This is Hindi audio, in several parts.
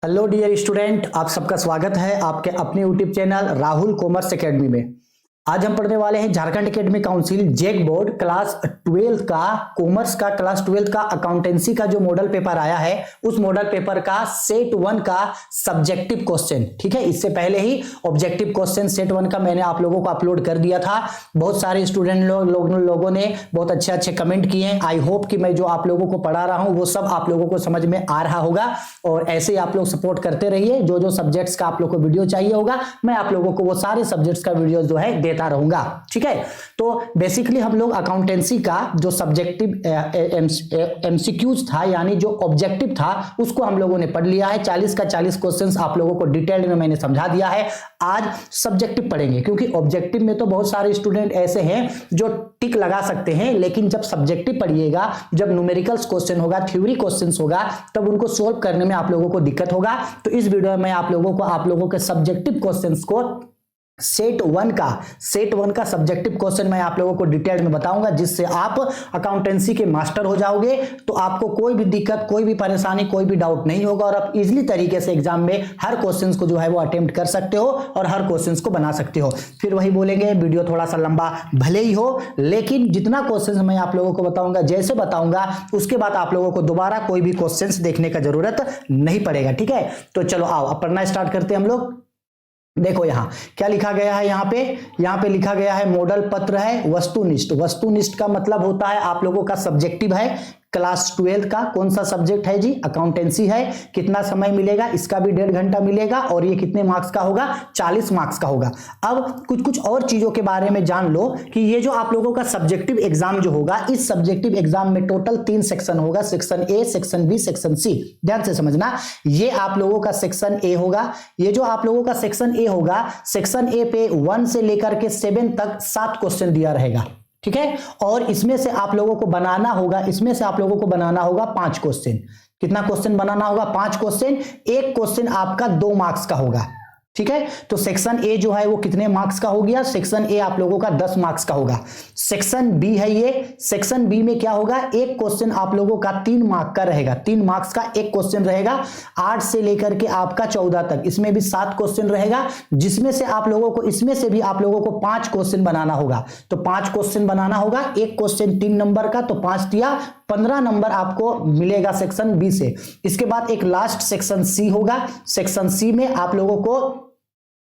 हेलो डियर स्टूडेंट, आप सबका स्वागत है आपके अपने YouTube channel Rahul commerce academy में। आज हम पढ़ने वाले हैं Jharkhand academy council JAC board class 12 का कॉमर्स का क्लास 12 का अकाउंटेंसी का जो मॉडल पेपर आया है उस मॉडल पेपर का सेट 1 का सब्जेक्टिव क्वेश्चन। ठीक है, इससे पहले ही ऑब्जेक्टिव क्वेश्चन सेट 1 का मैंने आप लोगों को अपलोड कर दिया था। बहुत सारे स्टूडेंट लोगों ने बहुत अच्छे अच्छे कमेंट किए हैं। आई होप कि मैं जो आप लोगों को पढ़ा रहा हूं वो सब आप लोगों को समझ में आ रहा होगा और ऐसे ही आप लोग सपोर्ट करते रहिए। जो जो सब्जेक्ट्स का आप लोग को वीडियो चाहिए होगा मैं आप लोगों को वो सारे सब्जेक्ट्स का वीडियो जो है देता रहूंगा। ठीक है, तो बेसिकली हम लोग अकाउंटेंसी का जो सब्जेक्टिव एमसीक्यूज था यानी जो ऑब्जेक्टिव था उसको हम लोगों ने पढ़ लिया है। 40 का 40 क्वेश्चंस आप लोगों को डिटेल में मैंने समझा दिया है। आज सब्जेक्टिव पढ़ेंगे क्योंकि ऑब्जेक्टिव में तो बहुत सारे स्टूडेंट ऐसे हैं जो टिक लगा सकते हैं, लेकिन जब सब्जेक्टिव पढ़िएगा, जब न्यूमेरिकल्स क्वेश्चन होगा, थ्योरी क्वेश्चंस होगा, तब उनको सोल्व करने में आप लोगों को दिक्कत होगा। तो इस वीडियो में आप लोगों के सब्जेक्टिव क्वेश्चंस को सेट 1 का सब्जेक्टिव क्वेश्चन मैं आप लोगों को डिटेल में बताऊंगा, जिससे आप अकाउंटेंसी के मास्टर हो जाओगे। तो आपको कोई भी दिक्कत, कोई भी परेशानी, कोई भी डाउट नहीं होगा और आप इजीली तरीके से एग्जाम में हर क्वेश्चंस को जो है वो अटेम्प्ट कर सकते हो और हर क्वेश्चंस को बना सकते हो। फिर वही बोलेंगे, वीडियो थोड़ा सा लंबा भले ही हो, लेकिन जितना क्वेश्चंस मैं आप लोगों को बताऊंगा, जैसे बताऊंगा उसके बाद आप लोगों को दोबारा कोई भी क्वेश्चंस देखने का जरूरत नहीं पड़ेगा। ठीक है, तो चलो आओ अब पढ़ना स्टार्ट करते हैं हम लोग। देखो यहाँ क्या लिखा गया है, यहाँ पे लिखा गया है मॉडल पत्र है वस्तुनिष्ठ। वस्तुनिष्ठ का मतलब होता है आप लोगों का सब्जेक्टिव है क्लास 12 का। कौन सा सब्जेक्ट है जी? अकाउंटेंसी है। कितना समय मिलेगा? इसका भी 1.5 घंटा मिलेगा और ये कितने मार्क्स का होगा? 40 मार्क्स का होगा। अब कुछ और चीजों के बारे में जान लो कि ये जो आप लोगों का सब्जेक्टिव एग्जाम जो होगा, इस सब्जेक्टिव एग्जाम में टोटल 3 सेक्शन होगा, section A, section B, section C. ध्यान से समझना, ये आप लोगों का सेक्शन ए होगा। ये जो आप लोगों का सेक्शन ए होगा, सेक्शन ए पे 1 से लेकर के 7 तक 7 क्वेश्चन दिया रहेगा। ठीक है, और इसमें से आप लोगों को बनाना होगा 5 क्वेश्चन। कितना क्वेश्चन बनाना होगा? 5 क्वेश्चन। एक क्वेश्चन आपका 2 मार्क्स का होगा। ठीक है, तो सेक्शन ए जो है वो कितने मार्क्स का हो गया? सेक्शन ए आप लोगों का 10 मार्क्स का होगा। सेक्शन बी है ये, सेक्शन बी में क्या होगा? एक क्वेश्चन आप लोगों का 3 मार्क्स का रहेगा। 3 मार्क्स का एक क्वेश्चन रहेगा। 8 से लेकर के आपका 14 तक इसमें भी 7 क्वेश्चन रहेगा, जिसमें से आप लोगों को इसमें से भी आप लोगों को 5 क्वेश्चन बनाना होगा। तो 5 क्वेश्चन बनाना होगा। एक क्वेश्चन 3 नंबर का, तो 5 दिया 15 नंबर आपको मिलेगा सेक्शन बी से। इसके बाद एक लास्ट सेक्शन सी होगा। सेक्शन सी में आप लोगों को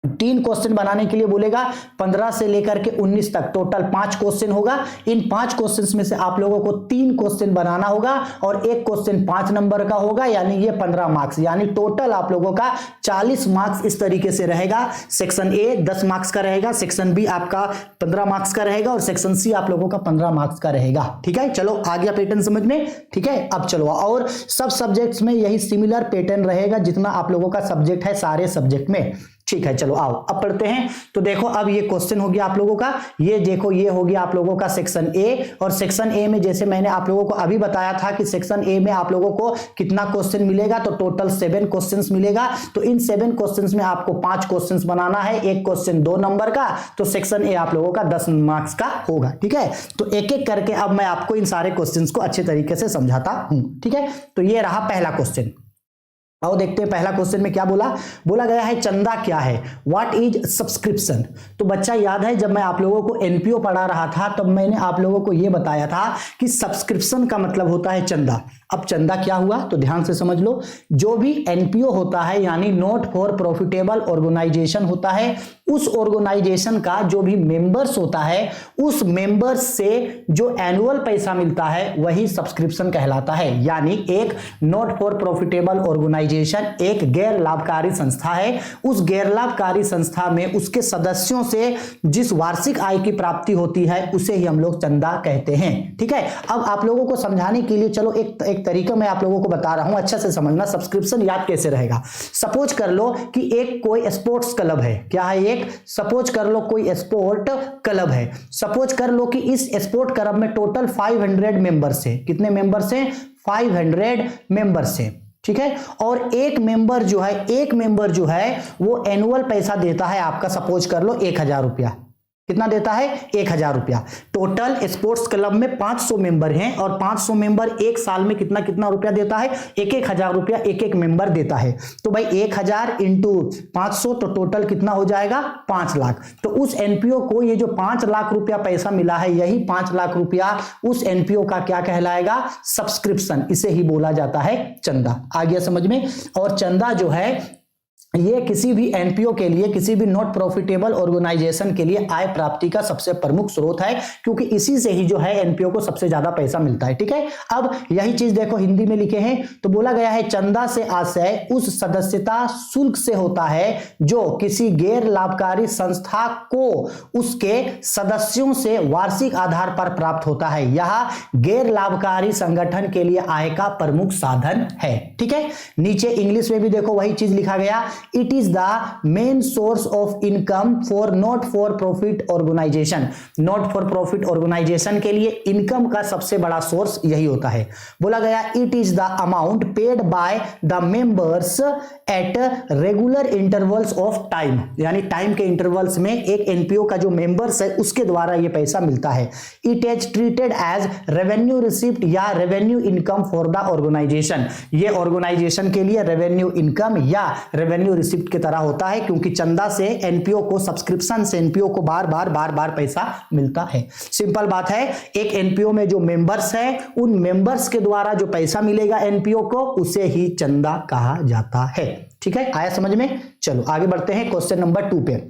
3 क्वेश्चन बनाने के लिए बोलेगा। 15 से लेकर के 19 तक टोटल 5 क्वेश्चन होगा। इन 5 क्वेश्चंस में से आप लोगों को 3 क्वेश्चन बनाना होगा और एक क्वेश्चन 5 नंबर का होगा, यानी ये 15 मार्क्स, यानी टोटल आप लोगों का 40 मार्क्स इस तरीके से रहेगा। सेक्शन ए 10 मार्क्स का रहेगा, सेक्शन बी आपका 15 मार्क्स का रहेगा और सेक्शन सी आप लोगों का 15 मार्क्स का रहेगा। ठीक है, चलो आ गया पैटर्न समझ में। ठीक है, अब चलो, और सब सब्जेक्ट्स में यही सिमिलर पैटर्न रहेगा जितना आप लोगों का सब्जेक्ट है सारे सब्जेक्ट में। ठीक है, चलो आओ अब पढ़ते हैं। तो देखो, अब ये क्वेश्चन हो गया आप लोगों का, ये देखो ये हो गया आप लोगों का सेक्शन ए। और सेक्शन ए में जैसे मैंने आप लोगों को अभी बताया था कि सेक्शन ए में आप लोगों को कितना क्वेश्चन मिलेगा, तो टोटल 7 क्वेश्चंस मिलेगा। तो इन 7 क्वेश्चंस में आपको 5 क्वेश्चंस बनाना है, एक क्वेश्चन 2 नंबर का, तो सेक्शन ए आप लोगों का 10 मार्क्स का होगा। ठीक है, तो एक एक करके अब मैं आपको इन सारे क्वेश्चंस को अच्छे तरीके से समझाता हूं। ठीक है, तो ये रहा पहला क्वेश्चन। आओ देखते हैं पहला क्वेश्चन में क्या बोला गया है। चंदा क्या है? What is subscription? तो बच्चा याद है जब मैं आप लोगों को एनपीओ पढ़ा रहा था तब मैंने आप लोगों को यह बताया था कि सब्सक्रिप्शन का मतलब होता है चंदा। अब चंदा क्या हुआ तो ध्यान से समझ लो। जो भी एनपीओ होता है यानी नॉट फॉर प्रॉफिटेबल ऑर्गेनाइजेशन होता है, उस ऑर्गेनाइजेशन का जो भी मेंबर्स होता है, उस मेंबर्स से जो एनुअल पैसा मिलता है वही सब्सक्रिप्शन कहलाता है। यानी एक नॉट फॉर प्रॉफिटेबल ऑर्गेनाइजेशन एक गैर लाभकारी संस्था है। उस गैर लाभकारी संस्था में उसके सदस्यों से जिस वार्षिक आय की प्राप्ति होती है उसे ही हम लोग चंदा कहते हैं। ठीक है, अब आप लोगों को समझाने के लिए चलो एक तरीका मैं आप लोगों को बता रहा हूं, अच्छा से समझना। सब्सक्रिप्शन याद कैसे रहेगा? सपोज कर लो कि एक कोई स्पोर्ट्स क्लब है। क्या है? सपोज कर लो कोई स्पोर्ट क्लब है। सपोज कर लो कि इस स्पोर्ट क्लब में टोटल 500 मेंबर्स है। कितने मेंबर्स हैं? 500 मेंबर्स हैं। ठीक है, और एक मेंबर जो है वो एनुअल पैसा देता है आपका, सपोज कर लो 1000 रुपया। कितना देता है 1000 रुपया। टोटल स्पोर्ट्स क्लब में 500 मेंबर हैं और 500 मेंबर एक साल में कितना कितना रुपया देता है, 1,000 रुपया एक एक मेंबर देता है। तो भाई 1000 इंटू 500 तो टोटल कितना हो जाएगा 5 लाख। तो उस एनपीओ को ये जो 5 लाख रुपया पैसा मिला है, यही 5 लाख रुपया उस एनपीओ का क्या कहलाएगा, सब्सक्रिप्शन। इसे ही बोला जाता है चंदा। आ गया समझ में। और चंदा जो है ये किसी भी एनपीओ के लिए, किसी भी नॉट प्रॉफिटेबल ऑर्गेनाइजेशन के लिए आय प्राप्ति का सबसे प्रमुख स्रोत है, क्योंकि इसी से ही जो है एनपीओ को सबसे ज्यादा पैसा मिलता है। ठीक है, अब यही चीज देखो हिंदी में लिखे हैं, तो बोला गया है चंदा से आशय उस सदस्यता शुल्क से होता है जो किसी गैर लाभकारी संस्था को उसके सदस्यों से वार्षिक आधार पर प्राप्त होता है। यह गैर लाभकारी संगठन के लिए आय का प्रमुख साधन है। ठीक है, नीचे इंग्लिश में भी देखो वही चीज लिखा गया, it is the main source of income for not for profit organization। not for profit organization के लिए इनकम का सबसे बड़ा सोर्स यही होता है। बोला गया it is the amount paid by the members at regular intervals of time, यानी टाइम के इंटरवल्स में एक एनपीओ का जो मेंबर्स है उसके द्वारा ये पैसा मिलता है। it is treated as revenue receipt या revenue income for the organization। ये ऑर्गेनाइजेशन के लिए रेवेन्यू इनकम या रेवेन्यू रिसिप्ट की तरह होता है, क्योंकि चंदा से एनपीओ को, सब्सक्रिप्शन से एनपीओ को बार बार पैसा मिलता है। सिंपल बात है, एक एनपीओ में जो मेंबर्स है उन मेंबर्स के द्वारा जो पैसा मिलेगा एनपीओ को उसे ही चंदा कहा जाता है। ठीक है, आया समझ में। चलो आगे बढ़ते हैं क्वेश्चन नंबर 2 पे।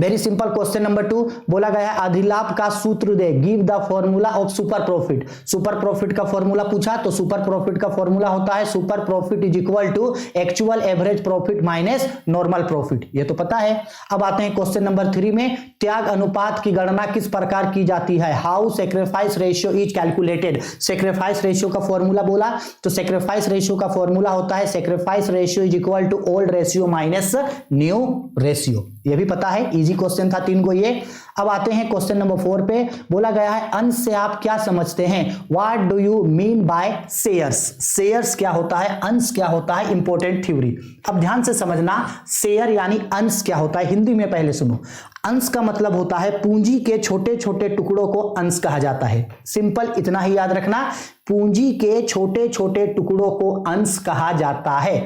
वेरी सिंपल क्वेश्चन नंबर 2 बोला गया है अधिलाभ का सूत्र दे, give the formula of super profit. Super profit का फॉर्मूला पूछा तो सुपर प्रॉफिट का फॉर्मूला होता है super profit is equal to actual average profit minus normal profit, ये तो पता है। अब आते हैं क्वेश्चन नंबर 3 में, त्याग अनुपात की गणना किस प्रकार की जाती है, how sacrifice ratio is calculated. Sacrifice ratio का फॉर्मूला बोला तो सेक्रीफाइस रेशियो का फॉर्मूला होता है sacrifice ratio is equal to old ratio minus new ratio, ये भी पता है। इजी क्वेश्चन था 3 को ये। अब आते हैं क्वेश्चन नंबर 4 पे। बोला गया है अंश से आप क्या समझते हैं, what do you mean by shares. Shares क्या होता है, अंश क्या होता है, इंपॉर्टेंट थ्योरी। अब ध्यान से समझना, शेयर यानी अंश क्या होता है, हिंदी में पहले सुनो। अंश का मतलब होता है पूंजी के छोटे छोटे टुकड़ों को अंश कहा जाता है। सिंपल इतना ही याद रखना, पूंजी के छोटे छोटे टुकड़ों को अंश कहा जाता है।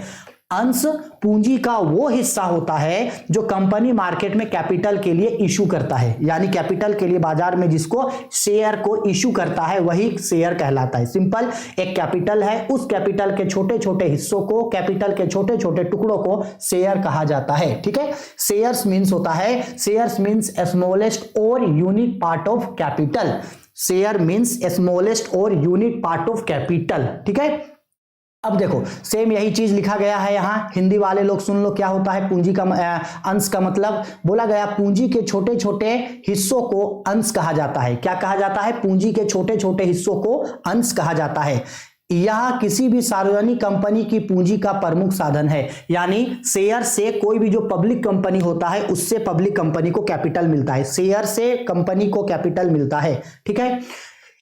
अंश पूंजी का वो हिस्सा होता है जो कंपनी मार्केट में कैपिटल के लिए इशू करता है, यानी कैपिटल के लिए बाजार में जिसको शेयर को इशू करता है वही शेयर कहलाता है। सिंपल, एक कैपिटल है, उस कैपिटल के छोटे छोटे हिस्सों को, कैपिटल के छोटे छोटे टुकड़ों को शेयर कहा जाता है। ठीक है, शेयर्स मींस होता है, शेयर्स मींस स्मॉलेस्ट और unique part of capital. Share means smallest और यूनिक पार्ट ऑफ कैपिटल। ठीक है, अब देखो सेम यही चीज लिखा गया है यहां, हिंदी वाले लोग सुन लो क्या होता है पूंजी का अंश का मतलब। बोला गया पूंजी के छोटे छोटे हिस्सों को अंश कहा जाता है। क्या कहा जाता है, पूंजी के छोटे छोटे हिस्सों को अंश कहा जाता है। यह किसी भी सार्वजनिक कंपनी की पूंजी का प्रमुख साधन है, यानी शेयर से कोई भी जो पब्लिक कंपनी होता है उससे पब्लिक कंपनी को कैपिटल मिलता है, शेयर से कंपनी को कैपिटल मिलता है। ठीक है,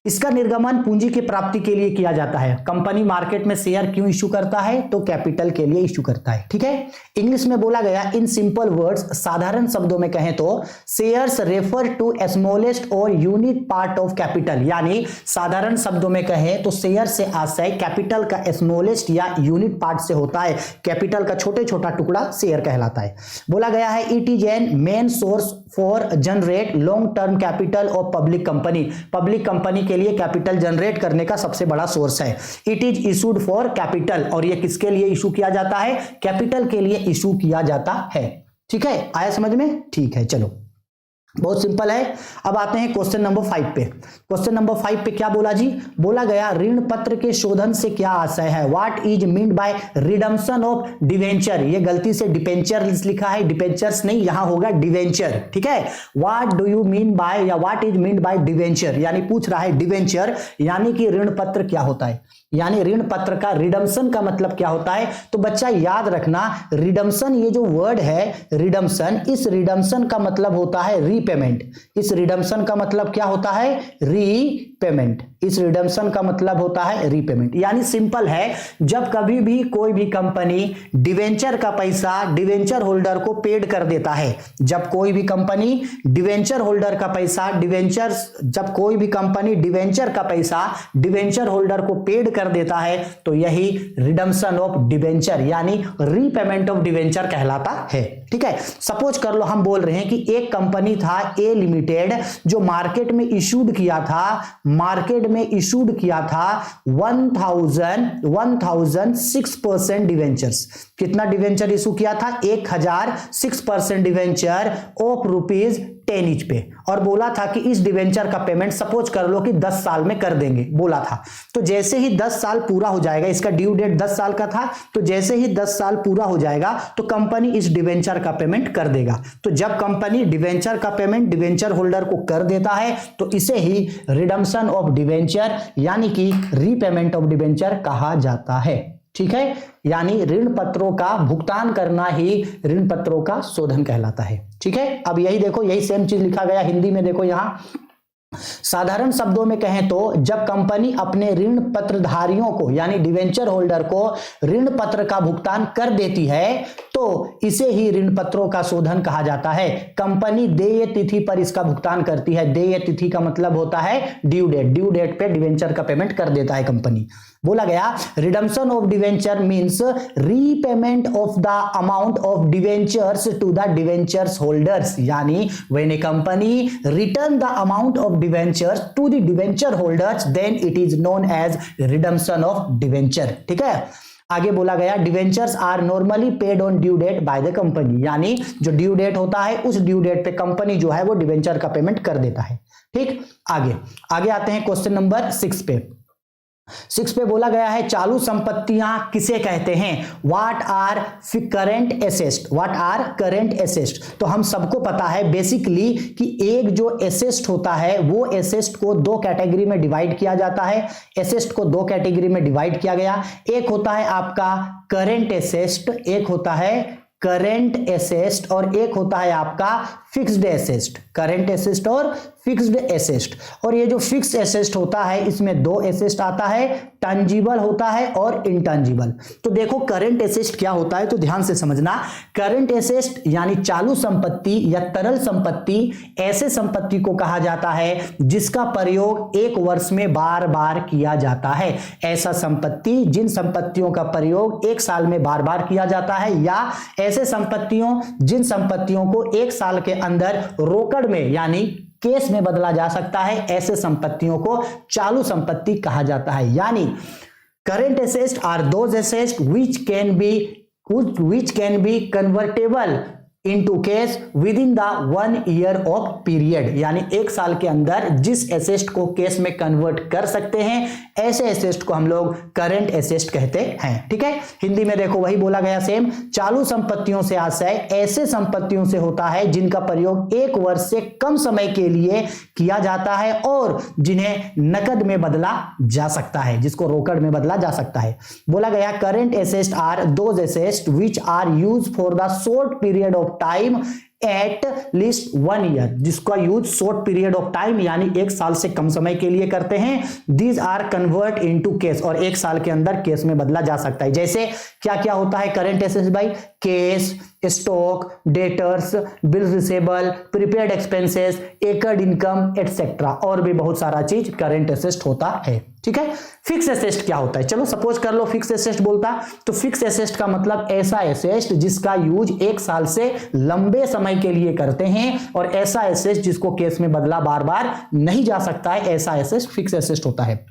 इसका निर्गमन पूंजी की प्राप्ति के लिए किया जाता है। कंपनी मार्केट में शेयर क्यों इशू करता है, तो कैपिटल के लिए इशू करता है। ठीक है, इंग्लिश में बोला गया इन सिंपल वर्ड्स, साधारण शब्दों में कहें तो शेयर्स रेफर टू स्मॉलेस्ट और यूनिक पार्ट ऑफ कैपिटल, यानी साधारण शब्दों में कहें तो शेयर से आशय कैपिटल का स्मॉलेस्ट या यूनिट पार्ट से होता है। कैपिटल का छोटे छोटा टुकड़ा शेयर कहलाता है। बोला गया है it is an main source for generate long term capital of public company. Public company के लिए कैपिटल जनरेट करने का सबसे बड़ा सोर्स है। It is issued for capital, और ये किसके लिए इशू किया जाता है, कैपिटल के लिए इशू किया जाता है। ठीक है, आया समझ में। ठीक है, चलो बहुत सिंपल है। अब आते हैं क्वेश्चन नंबर 5 पे। क्वेश्चन नंबर 5 पे क्या बोला जी, बोला गया ऋण पत्र के शोधन से क्या आशय है, what is mean bye redemption of debenture. ये गलती से डिपेंचर्स लिखा है, डिपेंचर्स नहीं, यहां होगा डिवेंचर। ठीक है, what do you mean by या what is mean by debenture, यानी पूछ रहा है डिवेंचर यानी कि ऋण पत्र क्या होता है, यानी ऋण पत्र का रिडम्पशन का मतलब क्या होता है। तो बच्चा याद रखना, रिडम्पशन ये जो वर्ड है रिडम्पशन, इस रिडम्पशन का मतलब होता है रीपेमेंट। इस रिडम्पशन का मतलब क्या होता है, रीपेमेंट। रीपेमेंट। इस रिडम्पशन का मतलब होता है रीपेमेंट, यानी सिंपल है, जब कभी भी कोई भी कंपनी डिवेंचर का पैसा डिवेंचर होल्डर को पेड कर देता है, जब कोई भी कंपनी डिवेंचर होल्डर का पैसा जब कोई भी कंपनी डिवेंचर का पैसा डिवेंचर होल्डर को पेड कर देता है तो यही रिडम्पशन ऑफ डिवेंचर यानी रीपेमेंट ऑफ डिवेंचर कहलाता है। ठीक है, सपोज कर लो हम बोल रहे हैं कि एक कंपनी था ए लिमिटेड जो मार्केट में इशूड किया था 1006% डिवेंचर्स। कितना डिवेंचर इशू किया था? 1006% डिवेंचर ऑफ ₹10 ईच पे, और बोला था कि इस डिवेंचर का पेमेंट सपोज कर लो कि 10 साल में कर देंगे बोला था। तो जैसे ही 10 साल पूरा हो जाएगा, इसका ड्यू डेट 10 साल का था, तो जैसे ही 10 साल पूरा हो जाएगा तो कंपनी इस डिवेंचर का पेमेंट कर देगा। तो जब कंपनी डिवेंचर का पेमेंट डिवेंचर होल्डर को कर देता है तो इसे ही रिडम्पशन ऑफ डिवेंचर यानी कि रीपेमेंट ऑफ डिवेंचर कहा जाता है। ठीक है, यानी ऋण पत्रों का भुगतान करना ही ऋण पत्रों का शोधन कहलाता है। ठीक है, अब यही देखो, यही सेम चीज लिखा गया हिंदी में, देखो यहां साधारण शब्दों में कहें तो जब कंपनी अपने ऋण पत्रधारियों को यानी डिवेंचर होल्डर को ऋण पत्र का भुगतान कर देती है तो इसे ही ऋण पत्रों का शोधन कहा जाता है। कंपनी देय तिथि पर इसका भुगतान करती है। देय तिथि का मतलब होता है ड्यू डेट पे डिवेंचर का पेमेंट कर देता है कंपनी। बोला गया redemption of debenture means repayment of the amount of debentures to the debentures holders, यानी when a company return the amount of debentures to the debenture holders then it is known as redemption of debenture. ठीक है, आगे बोला गया debentures are normally paid on due date by the company, यानी जो ड्यू डेट होता है उस ड्यू डेट पे कंपनी जो है वो डिवेंचर का पेमेंट कर देता है। ठीक, आगे आते हैं क्वेश्चन नंबर 6 पे। 6 पे बोला गया है चालू संपत्तियां किसे कहते हैं? What are current assets. तो हम सबको पता है बेसिकली कि एक जो एसेस्ट होता है वो एसेस्ट को दो कैटेगरी में डिवाइड किया जाता है। एसेस्ट को दो कैटेगरी में डिवाइड किया गया, एक होता है आपका करेंट एसेस्ट, एक होता है करेंट एसेस्ट और एक होता है आपका फिक्स्ड एसेस्ट। करेंट एसेस्ट और फिक्स्ड एसेस्ट। और ये जो फिक्स्ड एसेस्ट होता है इसमें दो एसेस्ट आता है, टंजिबल होता है और इंटंजिबल। तो देखो करंट एसेस्ट क्या होता है तो ध्यान से समझना। करंट एसेस्ट यानी चालू संपत्ति या तरल संपत्ति ऐसे संपत्ति को कहा जाता है जिसका प्रयोग एक वर्ष में बार बार किया जाता है। ऐसा संपत्ति जिन संपत्तियों का प्रयोग एक साल में बार बार किया जाता है, या ऐसे संपत्तियों जिन संपत्तियों को एक साल के अंदर रोकड़ में यानी केस में बदला जा सकता है, ऐसे संपत्तियों को चालू संपत्ति कहा जाता है। यानी current assets are those assets which can be convertible into cash within the 1 year of period, यानी एक साल के अंदर जिस एसेट को कैश में कन्वर्ट कर सकते हैं ऐसे एसेट को हम लोग करंट एसेट कहते हैं। ठीक है, हिंदी में देखो वही बोला गया सेम। चालू संपत्तियों से आशय ऐसे संपत्तियों से होता है जिनका प्रयोग एक वर्ष से कम समय के लिए किया जाता है और जिन्हें नकद में बदला जा सकता है, जिसको रोकड़ में बदला जा सकता है। बोला गया current assets are those assets which are used for the short period of time at least 1 year, जिसका use short period of time यानी एक साल से कम समय के लिए करते हैं। These are convert into cash, और एक साल के अंदर कैश में बदला जा सकता है। जैसे क्या क्या होता है करंट एसेट्स भाई? Cash, stock, debtors, bill receivable, prepaid expenses, एकड़ इनकम एटसेट्रा, और भी बहुत सारा चीज करंट एसेट होता है। ठीक है, फिक्स एसेट क्या होता है? चलो सपोज कर लो फिक्स एसेट बोलता, तो फिक्स एसेट का मतलब ऐसा एसेट जिसका यूज एक साल से लंबे समय के लिए करते हैं, और ऐसा एसेट जिसको केस में बदला बार बार नहीं जा सकता है, ऐसा एसेट फिक्स एसेट होता है।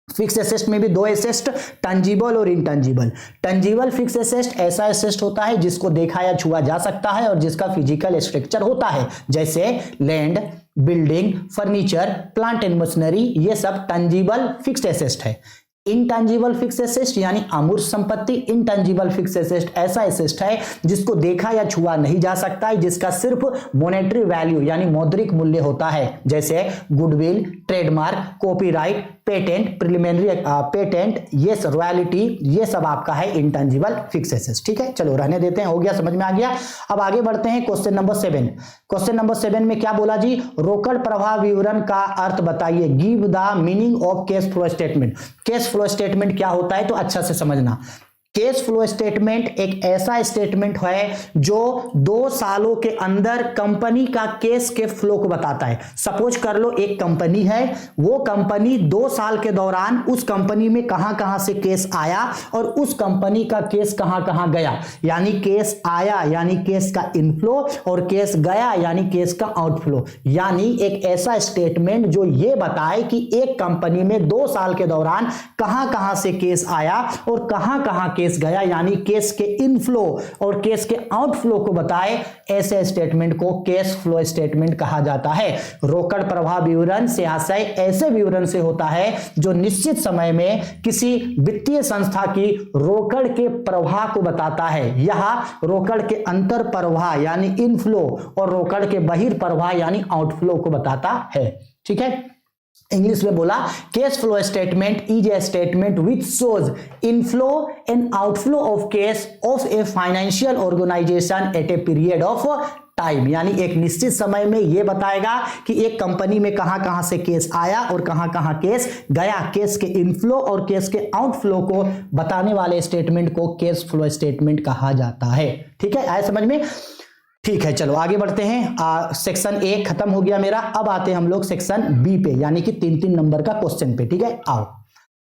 फिक्स एसेट में भी दो एसेट, टंजिबल और इंटंजिबल। टंजिबल फिक्स एसेट ऐसा एसेट होता है जिसको देखा या छुआ जा सकता है और जिसका फिजिकल स्ट्रक्चर होता है, जैसे land, building, furniture, plant and machinery, ये सब टंजिबल फिक्स्ड एसेट है। इंटेंजिबल फिक्स एसेट यानी अमूर्त संपत्ति। इंटेंजिबल फिक्स एसेट ऐसा एसेट है जिसको देखा या छुआ नहीं जा सकता है, जिसका सिर्फ मॉनेटरी वैल्यू यानी मौद्रिक मूल्य होता है, जैसे goodwill, trademark, copyright, patent, preliminary patent, ये रॉयल्टी, ये सब आपका है इंटेंजिबल फिक्स एसेट। ठीक है, चलो रहने देते हैं, हो गया, समझ में आ गया। अब आगे बढ़ते हैं क्वेश्चन नंबर 7। क्वेश्चन नंबर 7 में क्या बोला जी, रोकड़ प्रवाह विवरण का अर्थ बताइए। Give the meaning of cash flow statement. Cash flow statement क्या होता है तो अच्छा से समझना। कैश फ्लो स्टेटमेंट एक ऐसा स्टेटमेंट है जो 2 सालों के अंदर कंपनी का कैश के फ्लो को बताता है। सपोज कर लो एक कंपनी है, वो कंपनी 2 साल के दौरान उस कंपनी में कहां कहां से कैश आया और उस कंपनी का कैश कहां कहां गया, यानी कैश आया यानी कैश का इनफ्लो और कैश गया यानी कैश का आउटफ्लो। यानी एक ऐसा स्टेटमेंट जो ये बताए कि एक कंपनी में 2 साल के दौरान कहां कहां से कैश आया और कहां कहां केस गया, यानी केस के इनफ्लो और केस के आउटफ्लो को बताए, ऐसे स्टेटमेंट को कैश फ्लो स्टेटमेंट कहा जाता है। रोकड़ प्रवाह विवरण से आशय ऐसे विवरण से होता है जो निश्चित समय में किसी वित्तीय संस्था की रोकड़ के प्रवाह को बताता है। यह रोकड़ के अंतर प्रवाह यानी इनफ्लो और रोकड़ के बहिर्प्रवाह यानी आउटफ्लो को बताता है। ठीक है, इंग्लिश में बोला, cash flow statement is a statement which shows inflow and outflow of cash of a financial organisation at a period of time. यानी एक निश्चित समय में यह बताएगा कि एक कंपनी में कहां कहां से केस आया और कहां कहां केस गया। केस के इनफ्लो और केस के आउटफ्लो को बताने वाले स्टेटमेंट को कैश फ्लो स्टेटमेंट कहा जाता है। ठीक है, आए समझ में? ठीक है, चलो आगे बढ़ते हैं। सेक्शन ए खत्म हो गया मेरा। अब आते हैं हम लोग सेक्शन बी पे, यानी कि 3-3 नंबर का क्वेश्चन पे। ठीक है, आओ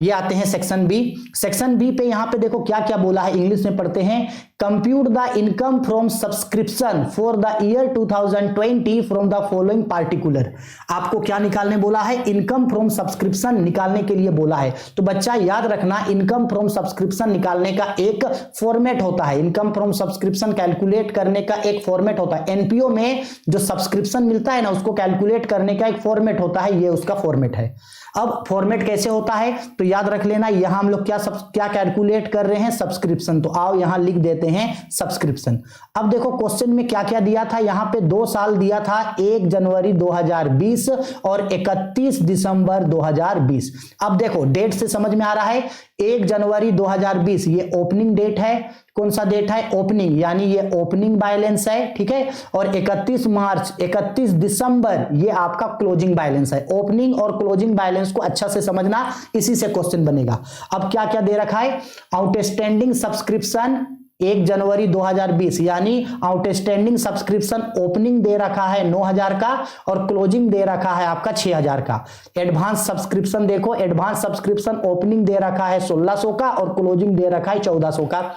ये आते हैं सेक्शन बी। सेक्शन बी पे यहां पे देखो क्या क्या बोला है, इंग्लिश में पढ़ते हैं। Compute the income from subscription for the year 2020 from the following particular. आपको क्या निकालने बोला है? इनकम फ्रॉम सब्सक्रिप्शन निकालने के लिए बोला है। तो बच्चा याद रखना, इनकम फ्रॉम सब्सक्रिप्शन निकालने का एक फॉर्मेट होता है। इनकम फ्रॉम सब्सक्रिप्शन कैलकुलेट करने का एक फॉर्मेट होता है। एनपीओ में जो सब्सक्रिप्शन मिलता है ना, उसको कैलकुलेट करने का एक फॉर्मेट होता है, ये उसका फॉर्मेट है। अब फॉर्मेट कैसे होता है तो याद रख लेना, यहां हम लोग क्या कैलकुलेट कर रहे हैं? सब्सक्रिप्शन। तो आओ यहां लिख देते हैं सब्सक्रिप्शन। अब देखो क्वेश्चन में क्या क्या दिया था, यहां पे 2 साल दिया था, 1 जनवरी 2020 और 31 दिसंबर 2020। अब देखो डेट से समझ में आ रहा है, 1 जनवरी 2020 ये ओपनिंग डेट है। कौन सा डेट है? ओपनिंग, यानी ये ओपनिंग बैलेंस है। ठीक है, और 31 दिसंबर ये आपका क्लोजिंग बैलेंस है। ओपनिंग और क्लोजिंग बैलेंस को अच्छा से समझना, इसी से क्वेश्चन बनेगा। अब क्या क्या दे रखा है? आउटस्टैंडिंग सब्सक्रिप्शन 1 जनवरी 2020, यानी आउटस्टैंडिंग सब्सक्रिप्शन ओपनिंग दे रखा है 9,000 का और क्लोजिंग दे रखा है आपका 6,000 का। एडवांस सब्सक्रिप्शन देखो, एडवांस सब्सक्रिप्शन ओपनिंग दे रखा है 1,600 का और क्लोजिंग दे रखा है 1,400 का।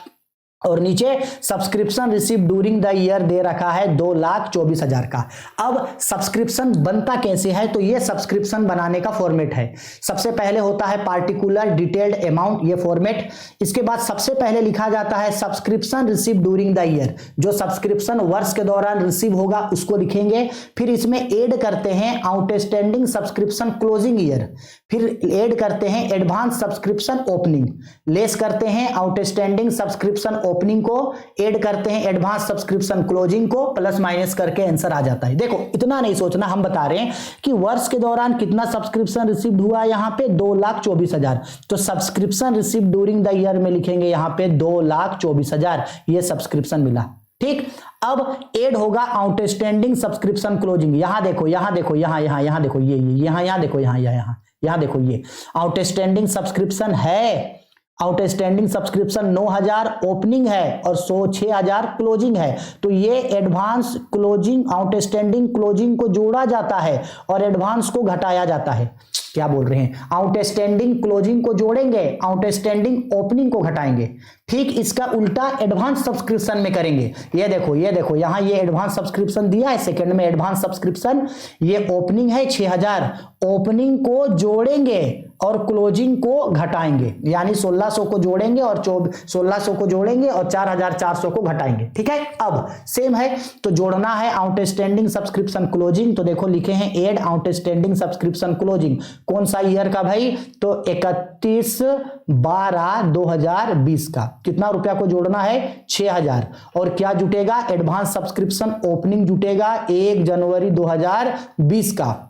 और नीचे subscription receive during the year दे रखा है 2,24,000 का। अब सब्सक्रिप्शन बनता कैसे है तो ये सब्सक्रिप्शन बनाने का फॉर्मेट है। सबसे पहले होता है पार्टिकुलर डिटेल्ड अमाउंट, ये फॉर्मेट। इसके बाद सबसे पहले लिखा जाता है subscription receive during the year, जो सब्सक्रिप्शन वर्ष के दौरान रिसीव होगा उसको लिखेंगे। फिर इसमें ऐड करते हैं आउटस्टैंडिंग सब्सक्रिप्शन क्लोजिंग ईयर, फिर ऐड करते हैं एडवांस सब्सक्रिप्शन ओपनिंग, लेस करते हैं आउटस्टैंडिंग सब्सक्रिप्शन ओपनिंग को, ऐड करते हैं एडवांस सब्सक्रिप्शन क्लोजिंग को, प्लस माइनस करके आंसर आ जाता है। देखो इतना नहीं सोचना, हम बता रहे हैं कि वर्ष के दौरान कितना सब्सक्रिप्शन रिसीव हुआ, यहां पे 2,24,000। तो subscription receive during the year में लिखेंगे यहां पे 2,24,000 ये सब्सक्रिप्शन मिला। ठीक, अब ऐड होगा आउटस्टैंडिंग सब्सक्रिप्शन क्लोजिंग। यहां देखो, यहां देखो, यहां देखो, ये यहां देखो, यहां देखो, ये आउटस्टैंडिंग सब्सक्रिप्शन है। आउटस्टैंडिंग सब्सक्रिप्शन 9,000 ओपनिंग है और 6,000 क्लोजिंग है। तो ये एडवांस क्लोजिंग आउटस्टैंडिंग क्लोजिंग को जोड़ा जाता है और एडवांस को घटाया जाता है। क्या बोल रहे हैं? आउटस्टैंडिंग क्लोजिंग को जोड़ेंगे, आउटस्टैंडिंग ओपनिंग को घटाएंगे। ठीक इसका उल्टा एडवांस सब्सक्रिप्शन में करेंगे। ये देखो, ये देखो, यहां ये एडवांस सब्सक्रिप्शन दिया है, सेकंड में एडवांस सब्सक्रिप्शन, ये ओपनिंग है 6,000, ओपनिंग को जोड़ेंगे और क्लोजिंग को घटाएंगे, यानी 1600 को जोड़ेंगे और 1600 को जोड़ेंगे और 4400 को घटाएंगे। ठीक है, अब सेम है तो जोड़ना है आउटस्टैंडिंग सब्सक्रिप्शन क्लोजिंग। तो देखो लिखे हैं एड आउटस्टैंडिंग सब्सक्रिप्शन क्लोजिंग, कौन सा ईयर का भाई, तो 31/12/2020 का। कितना रुपया को जोड़ना है, 6000। और क्या जुटेगा, एडवांस सब्सक्रिप्शन ओपनिंग जुटेगा 1 जनवरी 2020 का।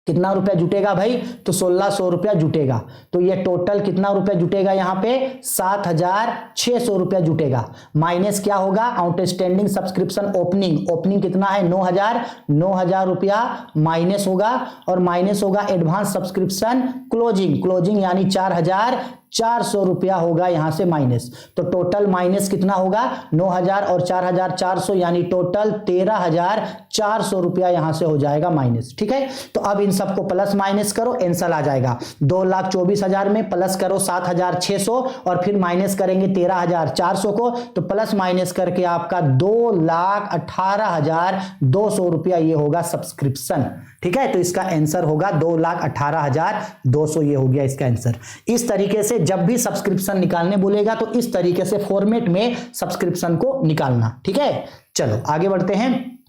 कितना रुपया जुटेगा भाई, तो 1600 रुपया जुटेगा। तो ये टोटल कितना रुपया जुटेगा, यहाँ पे 7600 रुपया जुटेगा। माइनस क्या होगा, आउटस्टैंडिंग सब्सक्रिप्शन ओपनिंग, ओपनिंग कितना है 9000 रुपया माइनस होगा, और माइनस होगा एडवांस सब्सक्रिप्शन क्लोजिंग, क्लोजिंग यानी 4400 रुपया होगा यहां से माइनस। तो टोटल माइनस कितना होगा, 9000 और 4400 यानी टोटल 13400 रुपया यहां से हो जाएगा माइनस। ठीक है, तो अब इन सबको प्लस माइनस करो, आंसर आ जाएगा 2,24,000 में प्लस करो 7600 और फिर माइनस करेंगे 13400 को, तो प्लस माइनस करके आपका 2,18,200 रुपया ये होगा सब्सक्रिप्शन। ठीक है, तो इसका आंसर होगा 2,18,200, ये हो गया इसका आंसर। इस तरीके से जब भी सब्सक्रिप्शन निकालने बोलेगा तो इस तरीके से फॉर्मेट में सब्सक्रिप्शन को निकालना। ठीक है, चलो आगे बढ़ते हैं।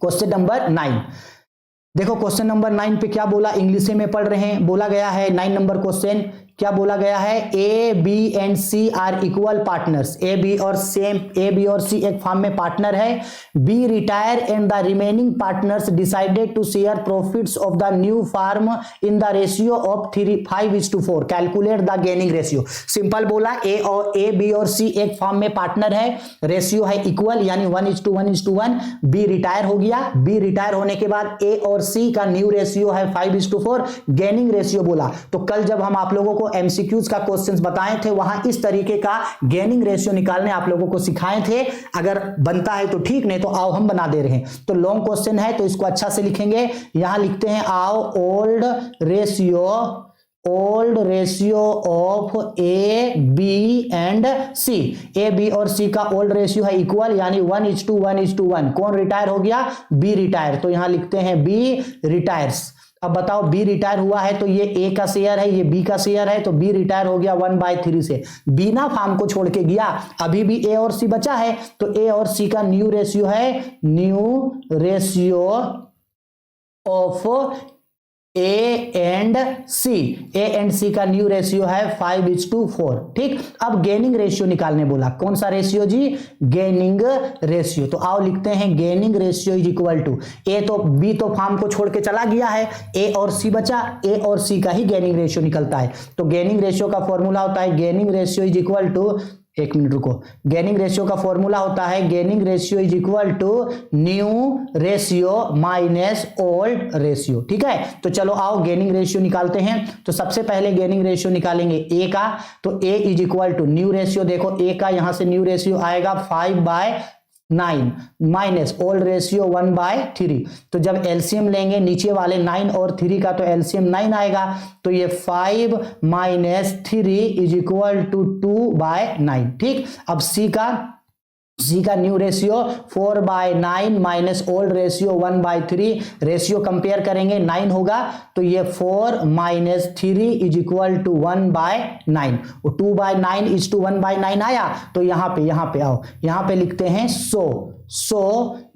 क्वेश्चन नंबर 9 देखो, क्वेश्चन नंबर 9 पे क्या बोला, इंग्लिश में पढ़ रहे हैं। बोला गया है 9 नंबर क्वेश्चन क्या बोला गया है, A B and C are equal partners. A B और सी एक फार्म में पार्टनर है। B retire and the remaining partners decided to share profits of the new firm in the ratio of 5:4। Calculate the gaining ratio. Simple बोला, ए बी और सी एक फार्म में पार्टनर है, रेशियो है इक्वल यानी 1:1:1। बी रिटायर हो गया, बी रिटायर होने के बाद ए और सी का न्यू रेशियो है 5:4। गेनिंग रेशियो बोला, तो कल जब हम आप लोगों को एमसीक्यूज का क्वेश्चंस बताए थे वहां इस तरीके का गेनिंग रेशियो निकालने आप लोगों को सिखाए थे। अगर बनता है तो ठीक, नहीं तो आओ हम बना दे रहे हैं। तो लॉन्ग क्वेश्चन है तो इसको अच्छा से लिखेंगे। यहां लिखते हैं आओ old ratio of A B and C. A B और सी का ओल्ड रेशियो है इक्वल यानी 1:1:1। कौन रिटायर हो गया, बी रिटायर, तो यहां लिखते हैं बी रिटायर्स। अब बताओ बी रिटायर हुआ है तो ये ए का शेयर है, ये बी का शेयर है, तो बी रिटायर हो गया 1/3 से। बी ना फार्म को छोड़ के गया, अभी भी ए और सी बचा है, तो ए और सी का न्यू रेशियो है, new ratio of A and C का न्यू रेशियो है 5:4। ठीक, अब गेनिंग रेशियो निकालने बोला, कौन सा रेशियो जी, गेनिंग रेशियो। तो आओ लिखते हैं gaining ratio is equal to, A तो बी तो फार्म को छोड़ के चला गया है, ए और सी बचा, ए और सी का ही गेनिंग रेशियो निकलता है। तो गेनिंग रेशियो का फॉर्मूला होता है gaining ratio is equal to, एक मिनट रुको, गेनिंग रेशियो का फॉर्मूला होता है gaining ratio is equal to new ratio minus old ratio. ठीक है, तो चलो आओ गेनिंग रेशियो निकालते हैं। तो सबसे पहले गेनिंग रेशियो निकालेंगे ए का, तो A is equal to new ratio, देखो ए का यहां से न्यू रेशियो आएगा 5/9 माइनस ओल्ड रेशियो 1/3। तो जब एलसीएम लेंगे नीचे वाले 9 और 3 का, तो एलसीएम 9 आएगा, तो ये 5 - 3 इज इक्वल टू 2/9। ठीक, अब सी का new ratio 4/9 minus old ratio 1/3। Ratio compare करेंगे, 9 होगा तो ये 4 - 3 is equal to 1/9। 2/9 is to 1/9 आया, तो यहां पे आओ, यहां पे लिखते हैं सो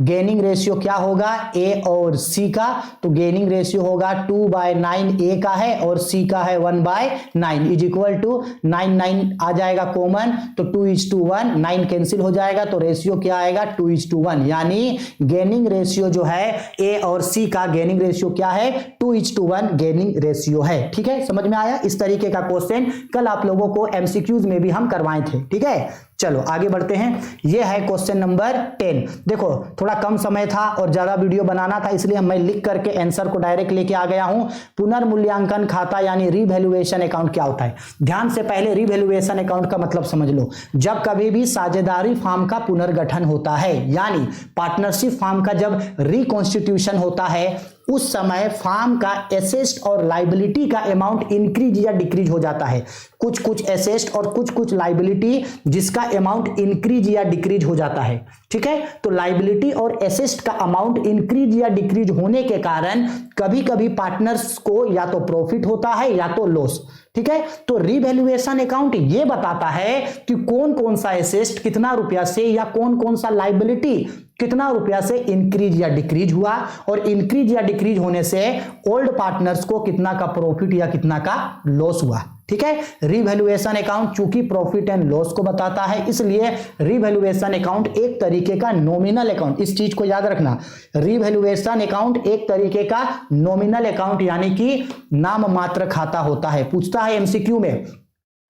गेनिंग रेशियो क्या होगा, ए और सी का, तो गेनिंग रेशियो होगा 2/9 ए का है और सी का है 1/9 इज इक्वल टू 9 आ जाएगा कॉमन, तो 2:1, 9 कैंसिल हो जाएगा, तो रेशियो क्या आएगा 2:1। यानी गेनिंग रेशियो जो है ए और सी का गेनिंग रेशियो क्या है 2:1 गेनिंग रेशियो है। ठीक है, समझ में आया। इस तरीके का क्वेश्चन कल आप लोगों को एमसीक्यूज में भी हम करवाए थे। ठीक है, चलो आगे बढ़ते हैं। यह है क्वेश्चन नंबर 10। देखो थोड़ा कम समय था और ज्यादा वीडियो बनाना था, इसलिए मैं लिख करके आंसर को डायरेक्ट लेके आ गया हूं। पुनर्मूल्यांकन खाता यानी रीवैल्यूएशन अकाउंट क्या होता है, ध्यान से पहले रीवैल्यूएशन अकाउंट का मतलब समझ लो। जब कभी भी साझेदारी फार्म का पुनर्गठन होता है, यानी पार्टनरशिप फार्म का जब रिकॉन्स्टिट्यूशन होता है, उस समय फार्म का एसेट और लाइबिलिटी का अमाउंट इंक्रीज या डिक्रीज हो जाता है। कुछ कुछ एसेट और कुछ कुछ लाइबिलिटी जिसका अमाउंट इंक्रीज या डिक्रीज हो जाता है। ठीक है, तो लाइबिलिटी और एसेट का अमाउंट इंक्रीज या डिक्रीज होने के कारण कभी कभी पार्टनर्स को या तो प्रॉफिट होता है या तो लॉस। ठीक है, तो रिवैल्यूएशन अकाउंट ये बताता है कि कौन कौन सा एसेट कितना रुपया से या कौन कौन सा लाइबिलिटी कितना रुपया से इंक्रीज या डिक्रीज हुआ, और इंक्रीज या डिक्रीज होने से ओल्ड पार्टनर्स को कितना का प्रॉफिट या कितना का लॉस हुआ। ठीक है, रिवैल्यूएशन अकाउंट चूंकि प्रॉफिट एंड लॉस को बताता है, इसलिए रिवैल्यूएशन अकाउंट एक तरीके का नॉमिनल अकाउंट, इस चीज को याद रखना, रिवैल्यूएशन अकाउंट एक तरीके का नॉमिनल अकाउंट यानी कि नाम मात्र खाता होता है। पूछता है एमसीक्यू में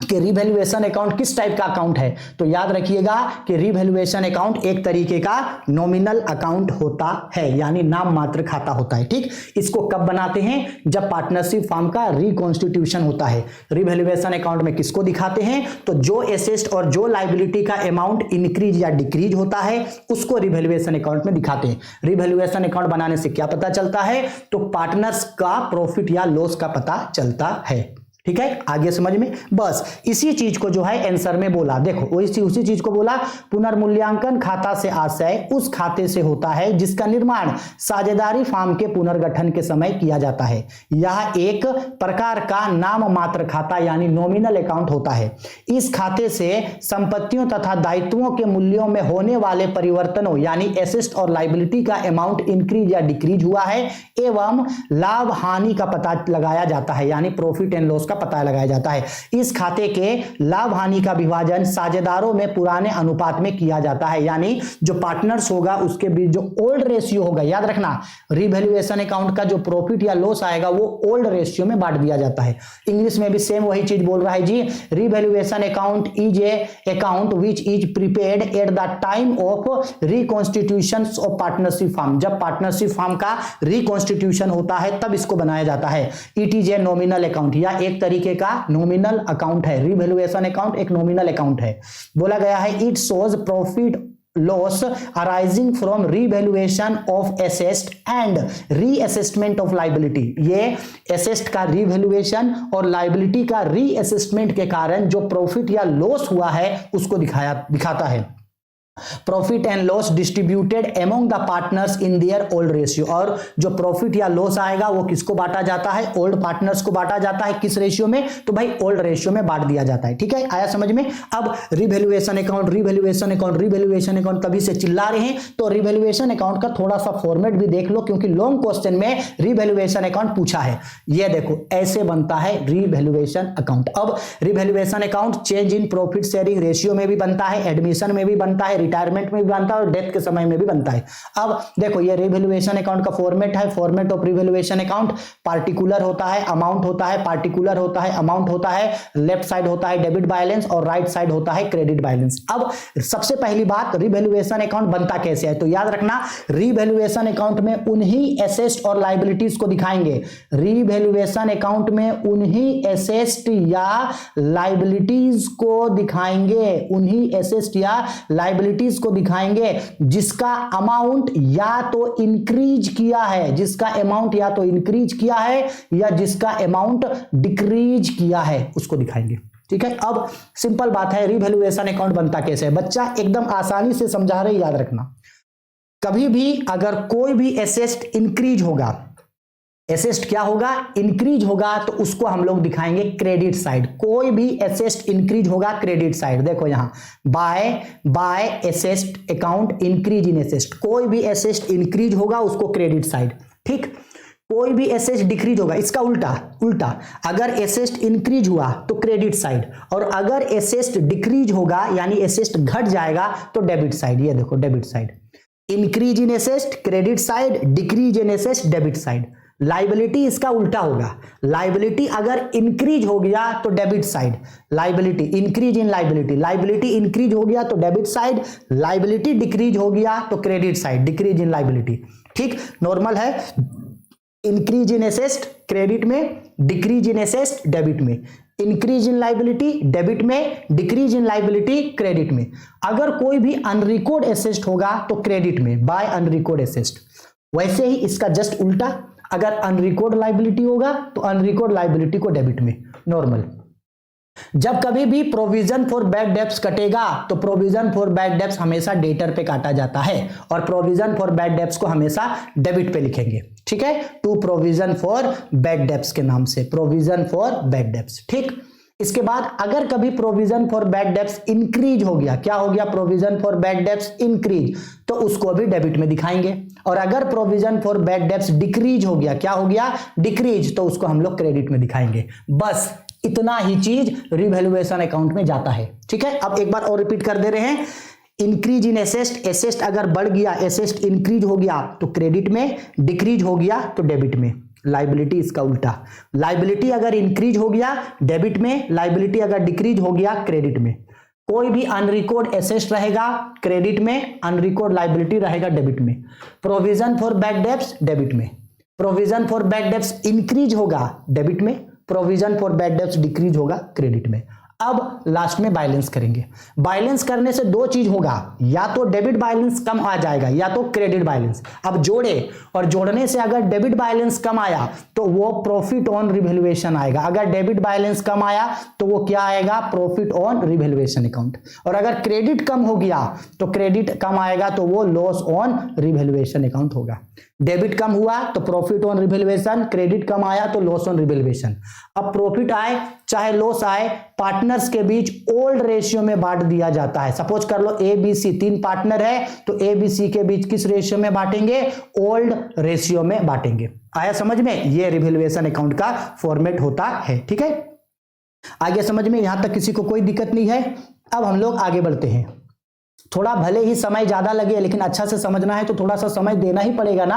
कि रिवैल्यूएशन अकाउंट किस टाइप का अकाउंट है, तो याद रखिएगा कि रिवैल्यूएशन अकाउंट एक तरीके का नॉमिनल अकाउंट होता है, यानी नाम मात्र खाता होता है। ठीक, इसको कब बनाते हैं, जब पार्टनरशिप फॉर्म का रिकॉन्स्टिट्यूशन होता है। रिवैल्यूएशन अकाउंट में किसको दिखाते हैं, तो जो एसेट और जो लाइबिलिटी का अमाउंट इंक्रीज या डिक्रीज होता है उसको रिवैल्यूएशन अकाउंट में दिखाते हैं। रिवैल्यूएशन अकाउंट बनाने से क्या पता चलता है, तो पार्टनर्स का प्रॉफिट या लॉस का पता चलता है। ठीक है, आगे समझ में, बस इसी चीज को जो है आंसर में बोला, देखो उसी चीज को बोला, पुनर्मूल्यांकन खाता से आशय उस खाते से होता है जिसका निर्माण साझेदारी फॉर्म के पुनर्गठन के समय किया जाता है। यह एक प्रकार का नाम मात्र खाता यानी नॉमिनल अकाउंट होता है। इस खाते से संपत्तियों तथा दायित्वों के मूल्यों में होने वाले परिवर्तनों यानी एसेट और लाइबिलिटी का अमाउंट इंक्रीज या डिक्रीज हुआ है एवं लाभ हानि का पता लगाया जाता है, यानी प्रॉफिट एंड लॉस का पता लगाया जाता है। इस खाते के लाभ हानि का विभाजन साझेदारों में पुराने अनुपात में किया जाता है, यानी जो पार्टनर्स होगा उसके बीच जो ओल्ड रेशियो होगा, याद रखना रिवैल्यूएशन अकाउंट का जो प्रॉफिट या लॉस आएगा वो ओल्ड रेशियो में बांट दिया जाता है। इंग्लिश में भी सेम वही चीज बोल रहा है जी, revaluation account is a account which is prepared at the time of reconstitution of partnership form. जब पार्टनरशिप फॉर्म का रिकॉन्स्टिट्यूशन होता है तब इसको बनाया जाता है। It is a nominal account, या एक तरीके का नॉमिनल अकाउंट है। रिवैल्यूएशन अकाउंट एक नॉमिनल अकाउंट है। बोला गया है it shows profit loss arising from revaluation of asset and reassessment of liability. ये एसेट का रिवैल्यूएशन और लाइबिलिटी का रीअसेसमेंट के कारण जो प्रॉफिट या लॉस हुआ है उसको दिखाता है। Profit and loss distributed among the partners in their old ratio, और जो प्रॉफिट या लॉस आएगा वो किसको बांटा जाता है, ओल्ड पार्टनर्स को बांटा जाता है। किस रेशियो में, तो भाई ओल्ड रेशियो में बांट दिया जाता है। ठीक है, आया समझ में। अब revaluation account revaluation account revaluation account तभी से चिल्ला रहे हैं, तो रिवैल्यूएशन अकाउंट का थोड़ा सा फॉर्मेट भी देख लो, क्योंकि लॉन्ग क्वेश्चन में रिवैल्यूएशन अकाउंट पूछा है। ये देखो ऐसे बनता है रिवैल्यूएशन अकाउंट। अब revaluation account change in profit sharing ratio में भी बनता है, एडमिशन में भी बनता है, रिटायरमेंट में भी बनता है और डेथ के समय में भी बनता है। अब देखो ये रिवैल्यूएशन अकाउंट का फॉर्मेट है। Format of revaluation account, particular होता है, अमाउंट होता है, पार्टिकुलर होता है, अमाउंट होता है, लेफ्ट साइड होता है डेबिट बैलेंस और राइट साइड होता है क्रेडिट बैलेंस। अब सबसे पहली बात, रिवैल्यूएशन अकाउंट बनता कैसे है, तो याद रखना रिवैल्यूएशन अकाउंट में उन्हीं एसेट और लायबिलिटीज को दिखाएंगे। रिवैल्यूएशन अकाउंट में उन्हीं एसेट या लायबिलिटीज को दिखाएंगे, उन्हीं एसेट या लायबिलिटीज को दिखाएंगे जिसका अमाउंट या तो इंक्रीज किया है, जिसका अमाउंट या तो इंक्रीज किया है या जिसका अमाउंट डिक्रीज किया है, उसको दिखाएंगे। ठीक है, अब सिंपल बात है, रिवैल्यूएशन अकाउंट बनता कैसे है, बच्चा एकदम आसानी से समझा रहे, याद रखना। कभी भी अगर कोई भी एसेट इंक्रीज होगा, एसेट क्या होगा, इंक्रीज होगा, तो उसको हम लोग दिखाएंगे क्रेडिट साइड। कोई भी एसेट इंक्रीज होगा क्रेडिट साइड, देखो यहां bye asset account increase in asset, कोई भी एसेट इंक्रीज होगा उसको क्रेडिट साइड। ठीक, कोई भी एसेट डिक्रीज होगा, इसका उल्टा अगर एसेट इंक्रीज हुआ तो क्रेडिट साइड, और अगर एसेट डिक्रीज होगा यानी एसेट घट जाएगा तो डेबिट साइड। ये देखो debit side, increase in asset credit side, decrease in asset debit side. Liability इसका उल्टा होगा, लाइबिलिटी अगर इंक्रीज हो गया तो debit side, liability increase in liability, liability increase हो गया तो डेबिट साइड, लाइबिलिटी डिक्रीज हो गया तो credit side, decrease in liability. ठीक, नॉर्मल है, इंक्रीज इन एसेट क्रेडिट में, डिक्रीज इन एसेट डेबिट में, इंक्रीज इन लाइबिलिटी डेबिट में, डिक्रीज इन लाइबिलिटी क्रेडिट में। अगर कोई भी अनरिकॉर्ड एसेट होगा तो क्रेडिट में, बाय अनरिकॉर्ड एसेट। वैसे ही इसका जस्ट उल्टा, अगर अनरिकॉर्ड लाइबिलिटी होगा तो अनरिकॉर्ड लाइबिलिटी को डेबिट में, नॉर्मल। जब कभी भी प्रोविजन फॉर बैड डेब्ट्स कटेगा तो प्रोविजन फॉर बैड डेब्ट्स हमेशा डेटर पे काटा जाता है और प्रोविजन फॉर बैड डेब्ट्स को हमेशा डेबिट पे लिखेंगे, ठीक है, to provision for bad debts के नाम से, प्रोविजन फॉर बैड डेब्ट्स, ठीक। इसके बाद अगर कभी provision for bad debts increase हो गया, क्या हो गया, provision for bad debts increase, तो उसको भी डेबिट में दिखाएंगे। और अगर provision for bad debts decrease हो गया, क्या हो गया, डिक्रीज, तो उसको हम लोग क्रेडिट में दिखाएंगे। बस इतना ही चीज रिवैल्यूएशन अकाउंट में जाता है, ठीक है। अब एक बार और रिपीट कर दे रहे हैं, इंक्रीज इन एसेस्ट, एसेस्ट अगर बढ़ गया, एसेस्ट इंक्रीज हो गया तो क्रेडिट में, डिक्रीज हो गया तो डेबिट में। लाइबिलिटी इसका उल्टा, लाइबिलिटी अगर इंक्रीज हो गया डेबिट में, लाइबिलिटी अगर डिक्रीज हो गया क्रेडिट में। कोई भी अनरिकॉर्ड एसेस्ट रहेगा क्रेडिट में, अनरिकॉर्ड लाइबिलिटी रहेगा डेबिट में। Provision for bad debts debit में, provision for bad debts increase होगा डेबिट में, provision for bad debts decrease होगा क्रेडिट में। अब लास्ट में बैलेंस करेंगे। बैलेंस करने से दो चीज होगा, या तो डेबिट बैलेंस कम आ जाएगा या तो क्रेडिट बैलेंस। अब जोड़े और जोड़ने से अगर डेबिट बैलेंस कम आया तो वो प्रॉफिट ऑन रिवैल्यूएशन आएगा, अगर डेबिट बैलेंस कम आया तो वो क्या आएगा, प्रॉफिट ऑन रिवैल्यूएशन अकाउंट। और अगर क्रेडिट कम हो गया तो क्रेडिट कम आएगा तो वो लॉस ऑन रिवैल्यूएशन अकाउंट होगा। डेबिट कम हुआ तो प्रॉफिट ऑन रिवैल्यूएशन, क्रेडिट कम आया तो लॉस ऑन रिवैल्यूएशन। अब प्रॉफिट आए चाहे लॉस आए, पार्टनर्स के बीच ओल्ड रेशियो में बांट दिया जाता है। सपोज कर लो ए बी सी, तीन पार्टनर है तो ए बी सी के बीच किस रेशियो में बांटेंगे, ओल्ड रेशियो में बांटेंगे। आया समझ में, ये रिवैल्यूएशन अकाउंट का फॉर्मेट होता है, ठीक है। आगे समझ में, यहां तक किसी को कोई दिक्कत नहीं है। अब हम लोग आगे बढ़ते हैं। थोड़ा भले ही समय ज्यादा लगे लेकिन अच्छा से समझना है तो थोड़ा सा समय देना ही पड़ेगा ना।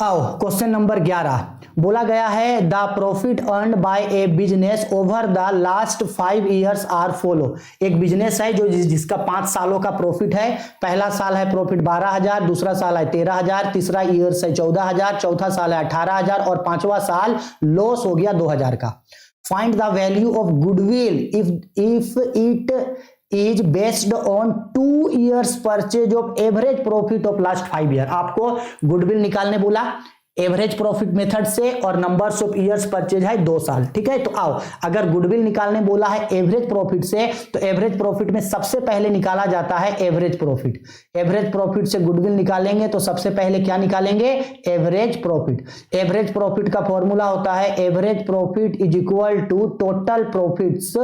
आओ क्वेश्चन नंबर 11 बोला गया है, the profit earned by a business over the last 5 years are follow. एक बिजनेस है जो जिसका 5 सालों का प्रॉफिट है। पहला साल है प्रॉफिट 12,000, दूसरा साल है 13,000, तीसरा ईयर्स है 14,000, चौथा साल है 18,000 और पांचवा साल लॉस हो गया 2,000 का। Find the value of goodwill if it is based on 2 years purchase of average profit of last 5 year। आपको गुडविल निकालने बोला एवरेज प्रॉफिट मेथड से और नंबर्स ऑफ ईयर्स परचेज है 2 साल, ठीक है। तो आओ, अगर गुडविल निकालने बोला है एवरेज प्रॉफिट से तो एवरेज प्रॉफिट में सबसे पहले निकाला जाता है एवरेज प्रॉफिट। एवरेज प्रॉफिट से गुडविल निकालेंगे तो सबसे पहले क्या निकालेंगे, एवरेज प्रॉफिट। एवरेज प्रॉफिट का फॉर्मूला होता है average profit is equal to total profits,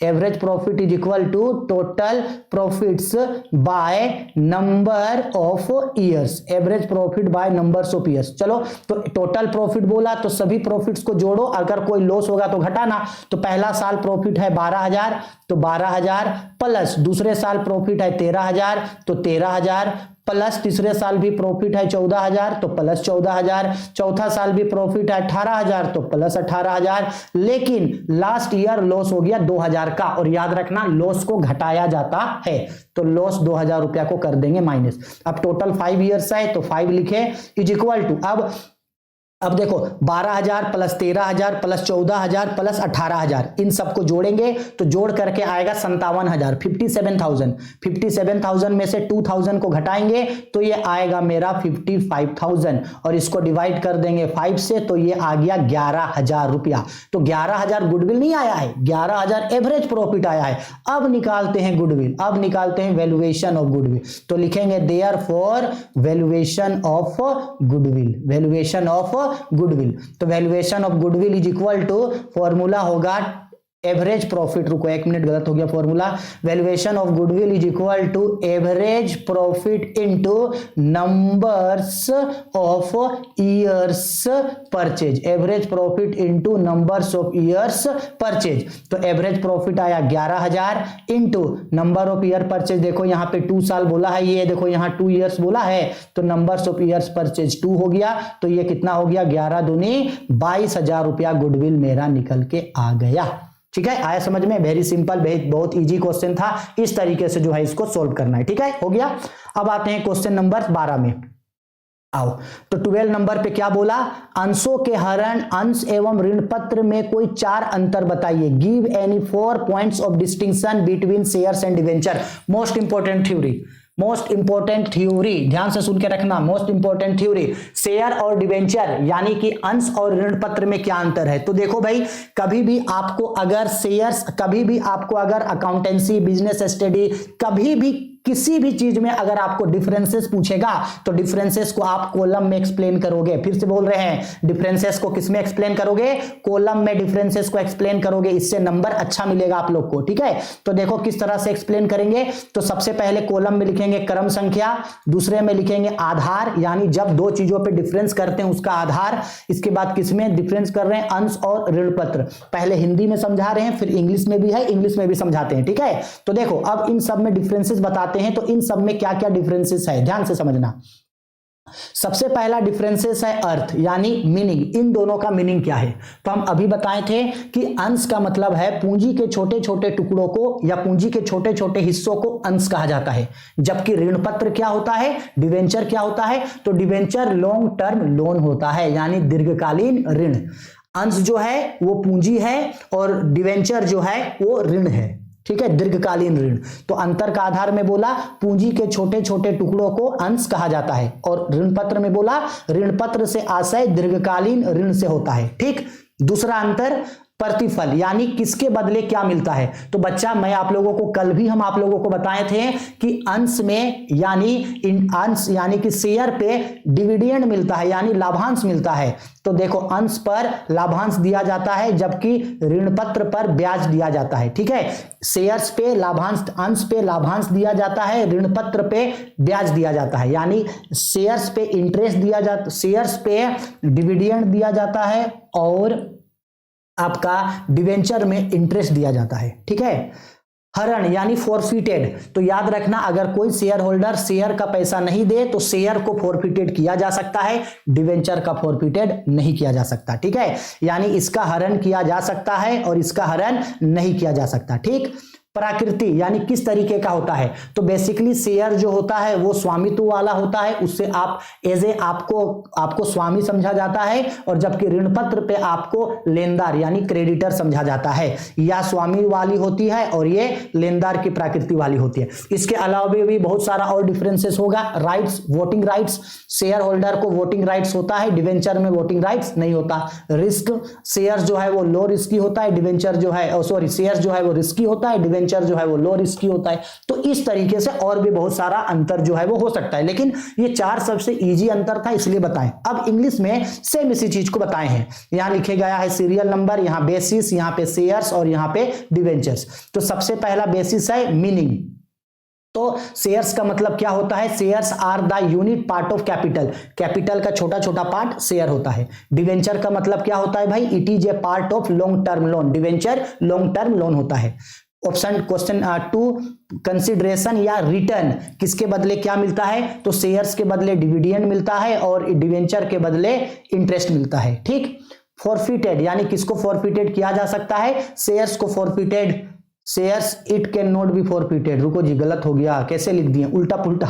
average profit is equal to total profits by number of years, average profit by numbers of years. चलो, तो टोटल प्रॉफिट बोला तो सभी प्रॉफिट्स को जोड़ो, अगर कोई लॉस होगा तो घटाना। तो पहला साल प्रॉफिट है 12,000 तो 12,000 प्लस दूसरे साल प्रॉफिट है 13,000 तो 13,000 प्लस तीसरे साल भी प्रॉफिट है 14,000 तो प्लस 14,000, चौथा साल भी प्रॉफिट है 18,000 तो प्लस 18,000। लेकिन लास्ट ईयर लॉस हो गया 2,000 का, और याद रखना लॉस को घटाया जाता है तो लॉस 2,000 रुपया को कर देंगे माइनस। अब टोटल 5 ईयर्स है तो 5 लिखे इज इक्वल टू, अब देखो 12,000 प्लस 13,000 प्लस 14,000 प्लस 18,000 इन सबको जोड़ेंगे तो जोड़ करके आएगा 57,000, 57,000। 57,000 में से 2,000 को घटाएंगे तो ये आएगा मेरा 55,000 और इसको डिवाइड कर देंगे 5 से तो ये आ गया 11,000 रुपया। तो 11,000 गुडविल नहीं आया है, 11,000 एवरेज प्रॉफिट आया है। अब निकालते हैं गुडविल, अब निकालते हैं वैल्यूएशन ऑफ गुडविल। तो लिखेंगे therefore valuation of goodwill, valuation of goodwill. तो valuation of goodwill is equal to, formula होगा एवरेज प्रॉफिट, रुको 1 मिनट गलत हो गया formula, valuation of goodwill is equal to average profit into numbers of years purchase, average profit into numbers of years purchase. तो एवरेज प्रॉफिट आया 11,000 into number of year purchase, देखो यहाँ पे 2 साल बोला है, ये देखो यहाँ 2 ईयर्स बोला है तो नंबर्स ऑफ ईयर्स परचेज 2 हो गया तो ये कितना हो गया 11 दूनी 22,000 रुपया गुडविल मेरा निकल के आ गया। ठीक है, आया समझ में, वेरी सिंपल, बहुत इजी क्वेश्चन था। इस तरीके से जो है इसको सोल्व करना है, ठीक है, हो गया। अब आते हैं क्वेश्चन नंबर 12 में। आओ, तो 12 नंबर पे क्या बोला, अंशों के हरण, अंश एवं ऋण पत्र में कोई 4 अंतर बताइए। Give any 4 points of distinction between shares and debenture. Most important theory, most important theory, ध्यान से सुन के रखना, मोस्ट इंपॉर्टेंट थ्योरी, शेयर और डिवेंचर यानी कि अंश और ऋण पत्र में क्या अंतर है। तो देखो भाई, कभी भी आपको अगर शेयर्स, कभी भी आपको अगर अकाउंटेंसी, बिजनेस स्टडी, कभी भी किसी भी चीज में अगर आपको डिफरेंसेस पूछेगा तो डिफरेंसेस को आप कॉलम में एक्सप्लेन करोगे। फिर से बोल रहे हैं, डिफरेंसेस को किस में एक्सप्लेन करोगे? कॉलम में डिफरेंसेस को एक्सप्लेन करोगे, इससे नंबर अच्छा मिलेगा आप लोग को, ठीक है। तो देखो किस तरह से एक्सप्लेन करेंगे। तो सबसे पहले कॉलम में लिखेंगे क्रम संख्या, दूसरे में लिखेंगे आधार, यानी जब दो चीजों पे डिफरेंस करते हैं उसका आधार। इसके बाद किसमें डिफरेंस कर रहे हैं? अंश और ऋण पत्र। पहले हिंदी में समझा रहे हैं, फिर इंग्लिश में भी है, इंग्लिश में भी समझाते हैं, ठीक है। तो देखो अब इन सब में डिफरेंसेस बताते हैं, तो इन सब में क्या क्या डिफरेंसेस है ध्यान से समझना। सबसे पहला डिफरेंसेस है अर्थ यानी मीनिंग। इन दोनों का मीनिंग क्या है? तो हम अभी बताए थे कि अंश का मतलब है पूंजी के छोटे छोटे टुकड़ों को या पूंजी के छोटे छोटे हिस्सों को अंश कहा जाता है। जबकि ऋण पत्र क्या होता है? डिवेंचर क्या होता है? तो डिवेंचर लॉन्ग टर्म लोन होता है यानी दीर्घकालीन ऋण। अंश जो है वो पूंजी है और डिवेंचर जो है वो ऋण है, ठीक है, दीर्घकालीन ऋण। तो अंतर का आधार में बोला पूंजी के छोटे छोटे टुकड़ों को अंश कहा जाता है, और ऋण पत्र में बोला ऋण पत्र से आशय दीर्घकालीन ऋण से होता है, ठीक। दूसरा अंतर प्रतिफल यानी किसके बदले क्या मिलता है। तो बच्चा मैं आप लोगों को कल भी हम आप लोगों को बताए थे कि अंश में यानी अंश यानी कि शेयर पे डिविडेंड मिलता है यानी लाभांश मिलता है। तो देखो अंश पर लाभांश दिया जाता है जबकि ऋण पत्र पर ब्याज दिया जाता है, ठीक है। शेयर्स पे लाभांश, अंश पे लाभांश दिया जाता है, ऋण पत्र पे ब्याज दिया जाता है, यानी शेयर्स पे इंटरेस्ट दिया जाता, शेयर्स पे डिविडेंड दिया जाता है और आपका डिवेंचर में इंटरेस्ट दिया जाता है, ठीक है। हरण यानी फॉरफिटेड, तो याद रखना अगर कोई शेयर होल्डर शेयर का पैसा नहीं दे तो शेयर को फॉरफिटेड किया जा सकता है, डिवेंचर का फॉरफिटेड नहीं किया जा सकता, ठीक है। यानी इसका हरण किया जा सकता है और इसका हरण नहीं किया जा सकता, ठीक। प्रकृति यानी किस तरीके का होता है। तो बेसिकली शेयर जो होता है वो स्वामित्व वाला होता है, उससे आप एज ए आपको स्वामी समझा जाता है, और जबकि ऋण पत्र पे आपको लेनदार यानी क्रेडिटर समझा जाता है। या स्वामी वाली होती है और ये लेनदार की प्रकृति वाली होती है। इसके अलावा भी बहुत सारा और डिफरेंसेस होगा। Rights, voting rights, share holder को वोटिंग राइट्स होता है, डिवेंचर में वोटिंग राइट्स नहीं होता। रिस्क, शेयर जो है वो लो रिस्की होता है, डिवेंचर जो है सॉरी शेयर जो है वो रिस्की होता है, डिवेंचर जो है वो लो रिस्की होता है। तो इस तरीके से और भी बहुत सारा अंतर जो है वो हो सकता है, लेकिन ये चार सबसे इजी अंतर था इसलिए बताएं। अब इंग्लिश में सेम इसी चीज को बताए हैं। यहां लिखे गया है सीरियल नंबर, यहां बेसिस, यहां पे शेयर्स और यहां पे डिवेंचर्स। तो सबसे पहला बेसिस है मीनिंग। तो शेयर्स का मतलब क्या होता है? Shares are the unit part of capital, capital का छोटा छोटा पार्ट शेयर होता है। डिवेंचर का मतलब क्या होता है भाई? It is A part of long term loan, debenture long term loan होता है। ऑप्शन क्वेश्चन 2 कंसिडरेशन या रिटर्न, किसके बदले क्या मिलता है? तो शेयर्स के बदले डिविडेंड मिलता है और डिवेंचर के बदले इंटरेस्ट मिलता है, ठीक। फॉरफिटेड यानी किसको फॉरफिटेड किया जा सकता है? शेयर्स को forfeited, shares it can not be forfeited. रुको जी, गलत हो गया, कैसे लिख दिए, उल्टा पुल्टा,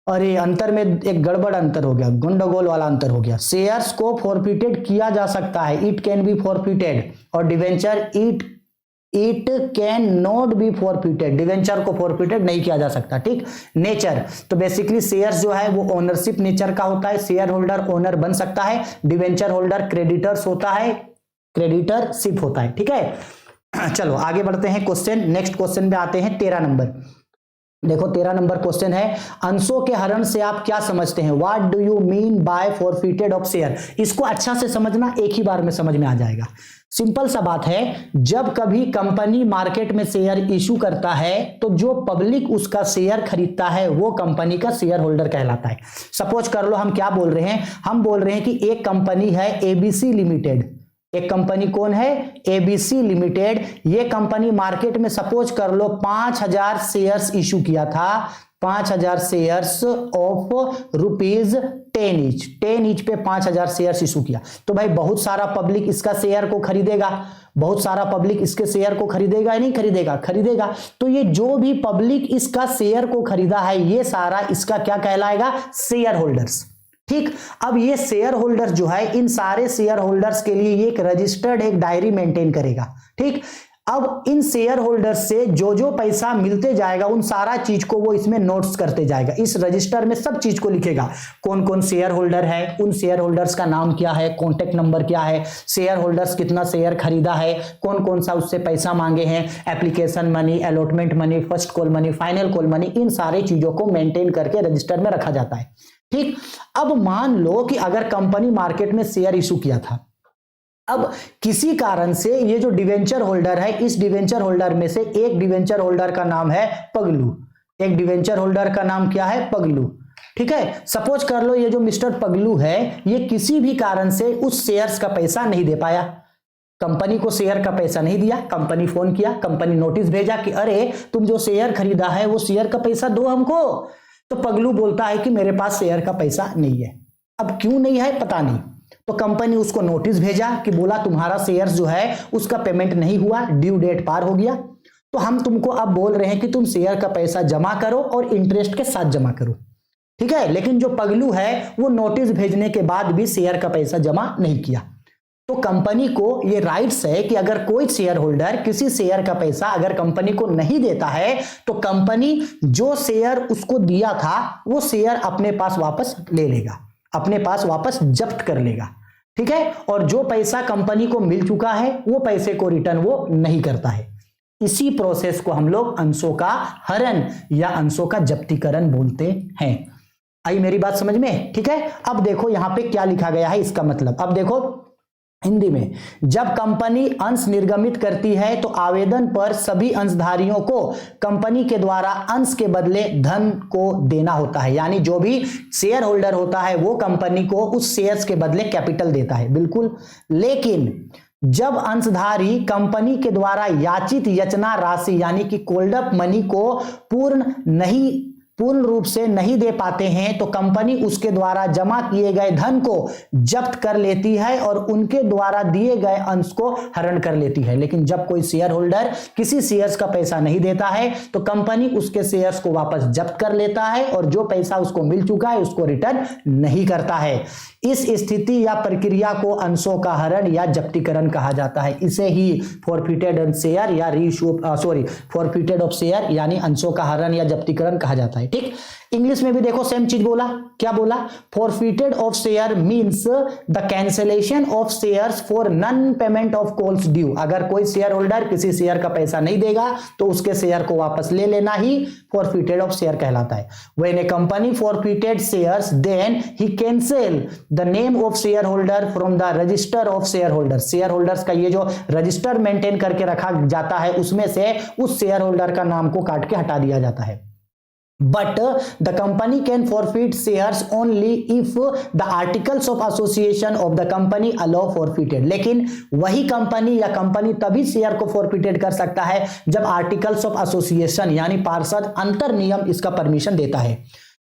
अरे अंतर में एक गड़बड़ अंतर हो गया, गंडगोल वाला अंतर हो गया। शेयर्स को फॉरफिटेड किया जा सकता है, इट कैन बी फॉरफिटेड, और debenture it can not be forfeited, debenture को फॉरफिटेड नहीं किया जा सकता, ठीक। नेचर, तो बेसिकली शेयर्स जो है वो ओनरशिप नेचर का होता है, शेयर होल्डर ओनर बन सकता है, डिवेंचर होल्डर क्रेडिटर्स होता है, क्रेडिटरशिप होता है, ठीक है। चलो आगे बढ़ते हैं क्वेश्चन, नेक्स्ट क्वेश्चन पे आते हैं 13 नंबर। देखो 13 नंबर क्वेश्चन है, अंशों के हरण से आप क्या समझते हैं? What do you mean bye forfeited of share? इसको अच्छा से समझना, एक ही बार में समझ में आ जाएगा। सिंपल सा बात है, जब कभी कंपनी मार्केट में शेयर इशू करता है तो जो पब्लिक उसका शेयर खरीदता है वो कंपनी का शेयर होल्डर कहलाता है। सपोज कर लो हम क्या बोल रहे हैं, हम बोल रहे हैं कि एक कंपनी है एबीसी लिमिटेड, एक कंपनी कौन है? ABC limited. ये कंपनी मार्केट में सपोज कर लो 5000 शेयर्स इशू किया था, 5000 शेयर्स ऑफ ₹10 ईच पे 5000 शेयर्स इशू किया। तो भाई बहुत सारा पब्लिक इसका शेयर को खरीदेगा, बहुत सारा पब्लिक इसके शेयर को खरीदेगा या नहीं खरीदेगा? खरीदेगा। तो ये जो भी पब्लिक इसका शेयर को खरीदा है ये सारा इसका क्या कहलाएगा? शेयर होल्डर्स, ठीक। अब ये शेयर होल्डर जो है, इन सारे शेयर होल्डर्स के लिए ये एक रजिस्टर्ड एक डायरी मेंटेन करेगा, ठीक। अब इन शेयर होल्डर से जो जो पैसा मिलते जाएगा उन सारा चीज को वो इसमें नोट्स करते जाएगा। इस रजिस्टर में सब चीज को लिखेगा, कौन कौन शेयर होल्डर है, उन शेयर होल्डर्स का नाम क्या है, कॉन्टेक्ट नंबर क्या है, शेयर होल्डर्स कितना शेयर खरीदा है, कौन कौन सा उससे पैसा मांगे हैं, application money, allotment money, first call money, final call money, इन सारे चीजों को मेंटेन करके रजिस्टर में रखा जाता है। ठीक, अब मान लो कि अगर कंपनी मार्केट में शेयर इशू किया था, अब किसी कारण से ये जो डिवेंचर होल्डर है, इस डिवेंचर होल्डर में से एक डिवेंचर होल्डर का नाम है पगलू, एक डिवेंचर होल्डर का नाम क्या है, पगलू। ठीक है, सपोज कर लो ये जो मिस्टर पगलू है ये किसी भी कारण से उस शेयर्स का पैसा नहीं दे पाया, कंपनी को शेयर का पैसा नहीं दिया, कंपनी फोन किया, कंपनी नोटिस भेजा कि अरे तुम जो शेयर खरीदा है वो शेयर का पैसा दो हमको। तो पगलू बोलता है कि मेरे पास शेयर का पैसा नहीं है। अब क्यों नहीं है पता नहीं, तो कंपनी उसको नोटिस भेजा कि बोला तुम्हारा शेयर्स जो है उसका पेमेंट नहीं हुआ, ड्यू डेट पार हो गया, तो हम तुमको अब बोल रहे हैं कि तुम शेयर का पैसा जमा करो और इंटरेस्ट के साथ जमा करो। ठीक है, लेकिन जो पगलू है वो नोटिस भेजने के बाद भी शेयर का पैसा जमा नहीं किया। तो कंपनी को ये राइट्स है कि अगर कोई शेयर होल्डर किसी शेयर का पैसा अगर कंपनी को नहीं देता है तो कंपनी जो शेयर उसको दिया था वो शेयर अपने पास वापस ले लेगा, अपने पास वापस जब्त कर लेगा। ठीक है, और जो पैसा कंपनी को मिल चुका है वो पैसे को रिटर्न वो नहीं करता है। इसी प्रोसेस को हम लोग अंशों का हरण या अंशों का जब्तीकरण बोलते हैं। आई मेरी बात समझ में? ठीक है, अब देखो यहां पे क्या लिखा गया है, इसका मतलब अब देखो हिंदी में, जब कंपनी अंश निर्गमित करती है तो आवेदन पर सभी अंशधारियों को कंपनी के द्वारा अंश के बदले धन को देना होता है। यानी जो भी शेयर होल्डर होता है वो कंपनी को उस शेयर्स के बदले कैपिटल देता है, बिल्कुल। लेकिन जब अंशधारी कंपनी के द्वारा याचित याचना राशि यानी कि कॉल्ड अप मनी को पूर्ण रूप से नहीं दे पाते हैं तो कंपनी उसके द्वारा जमा किए गए धन को जब्त कर लेती है और उनके द्वारा दिए गए अंश को हरण कर लेती है। लेकिन जब कोई शेयर होल्डर किसी शेयर्स का पैसा नहीं देता है तो कंपनी उसके शेयर्स को वापस जब्त कर लेता है और जो पैसा उसको मिल चुका है उसको रिटर्न नहीं करता है। इस स्थिति या प्रक्रिया को अंशों का हरण या जब्तीकरण कहा जाता है। इसे ही फॉरफिटेड ऑफ शेयर या फॉरफिटेड ऑफ शेयर यानी अंशों का हरण या जब्तीकरण कहा जाता है। ठीक, इंग्लिश में भी देखो सेम चीज बोला, क्या बोला, forfeited of share means the cancellation of shares for non payment of calls due. अगर कोई शेयर होल्डर किसी शेयर का पैसा नहीं देगा तो उसके शेयर को वापस ले लेना ही फॉरफिटेड ऑफ शेयर कहलाता है। When a company forfeited shares then he cancel the name of share holder from the register of share holder. Share holders का ये जो रजिस्टर मेंटेन करके रखा जाता है उसमें से उस शेयर होल्डर का नाम को काट के हटा दिया जाता है। But the company can forfeit shares only if the articles of association of the company allow forfeited। लेकिन वही कंपनी या कंपनी तभी शेयर को फॉरफिटेड कर सकता है जब आर्टिकल्स ऑफ एसोसिएशन यानी पार्षद अंतर नियम इसका परमिशन देता है।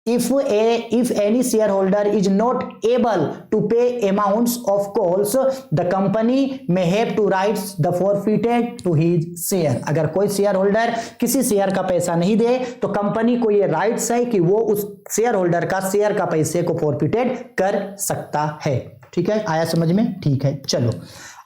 If any shareholder is not able to pay amounts of calls, the company may have to write the forfeited to his share। अगर कोई शेयर होल्डर किसी शेयर का पैसा नहीं दे तो कंपनी को ये राइट्स है कि वो उस शेयर होल्डर का शेयर का पैसे को फॉरफिटेड कर सकता है। ठीक है, आया समझ में? ठीक है, चलो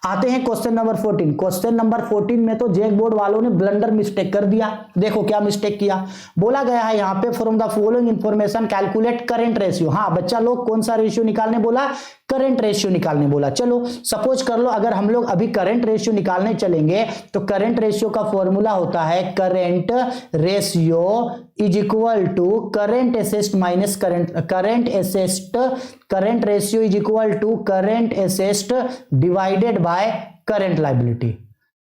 आते हैं क्वेश्चन नंबर 14। क्वेश्चन नंबर 14 में तो जैक बोर्ड वालों ने ब्लंडर मिस्टेक कर दिया। देखो क्या मिस्टेक किया, बोला गया है यहाँ पे from the following information calculate current ratio. हाँ बच्चा लोग कौन सा रेशियो निकालने बोला, करंट रेशियो निकालने बोला। चलो सपोज कर लो अगर हम लोग अभी करंट रेशियो निकालने चलेंगे तो करंट रेशियो का फॉर्मूला होता है current ratio is equal to current assets minus current ratio is equal to current assets divided by current liability.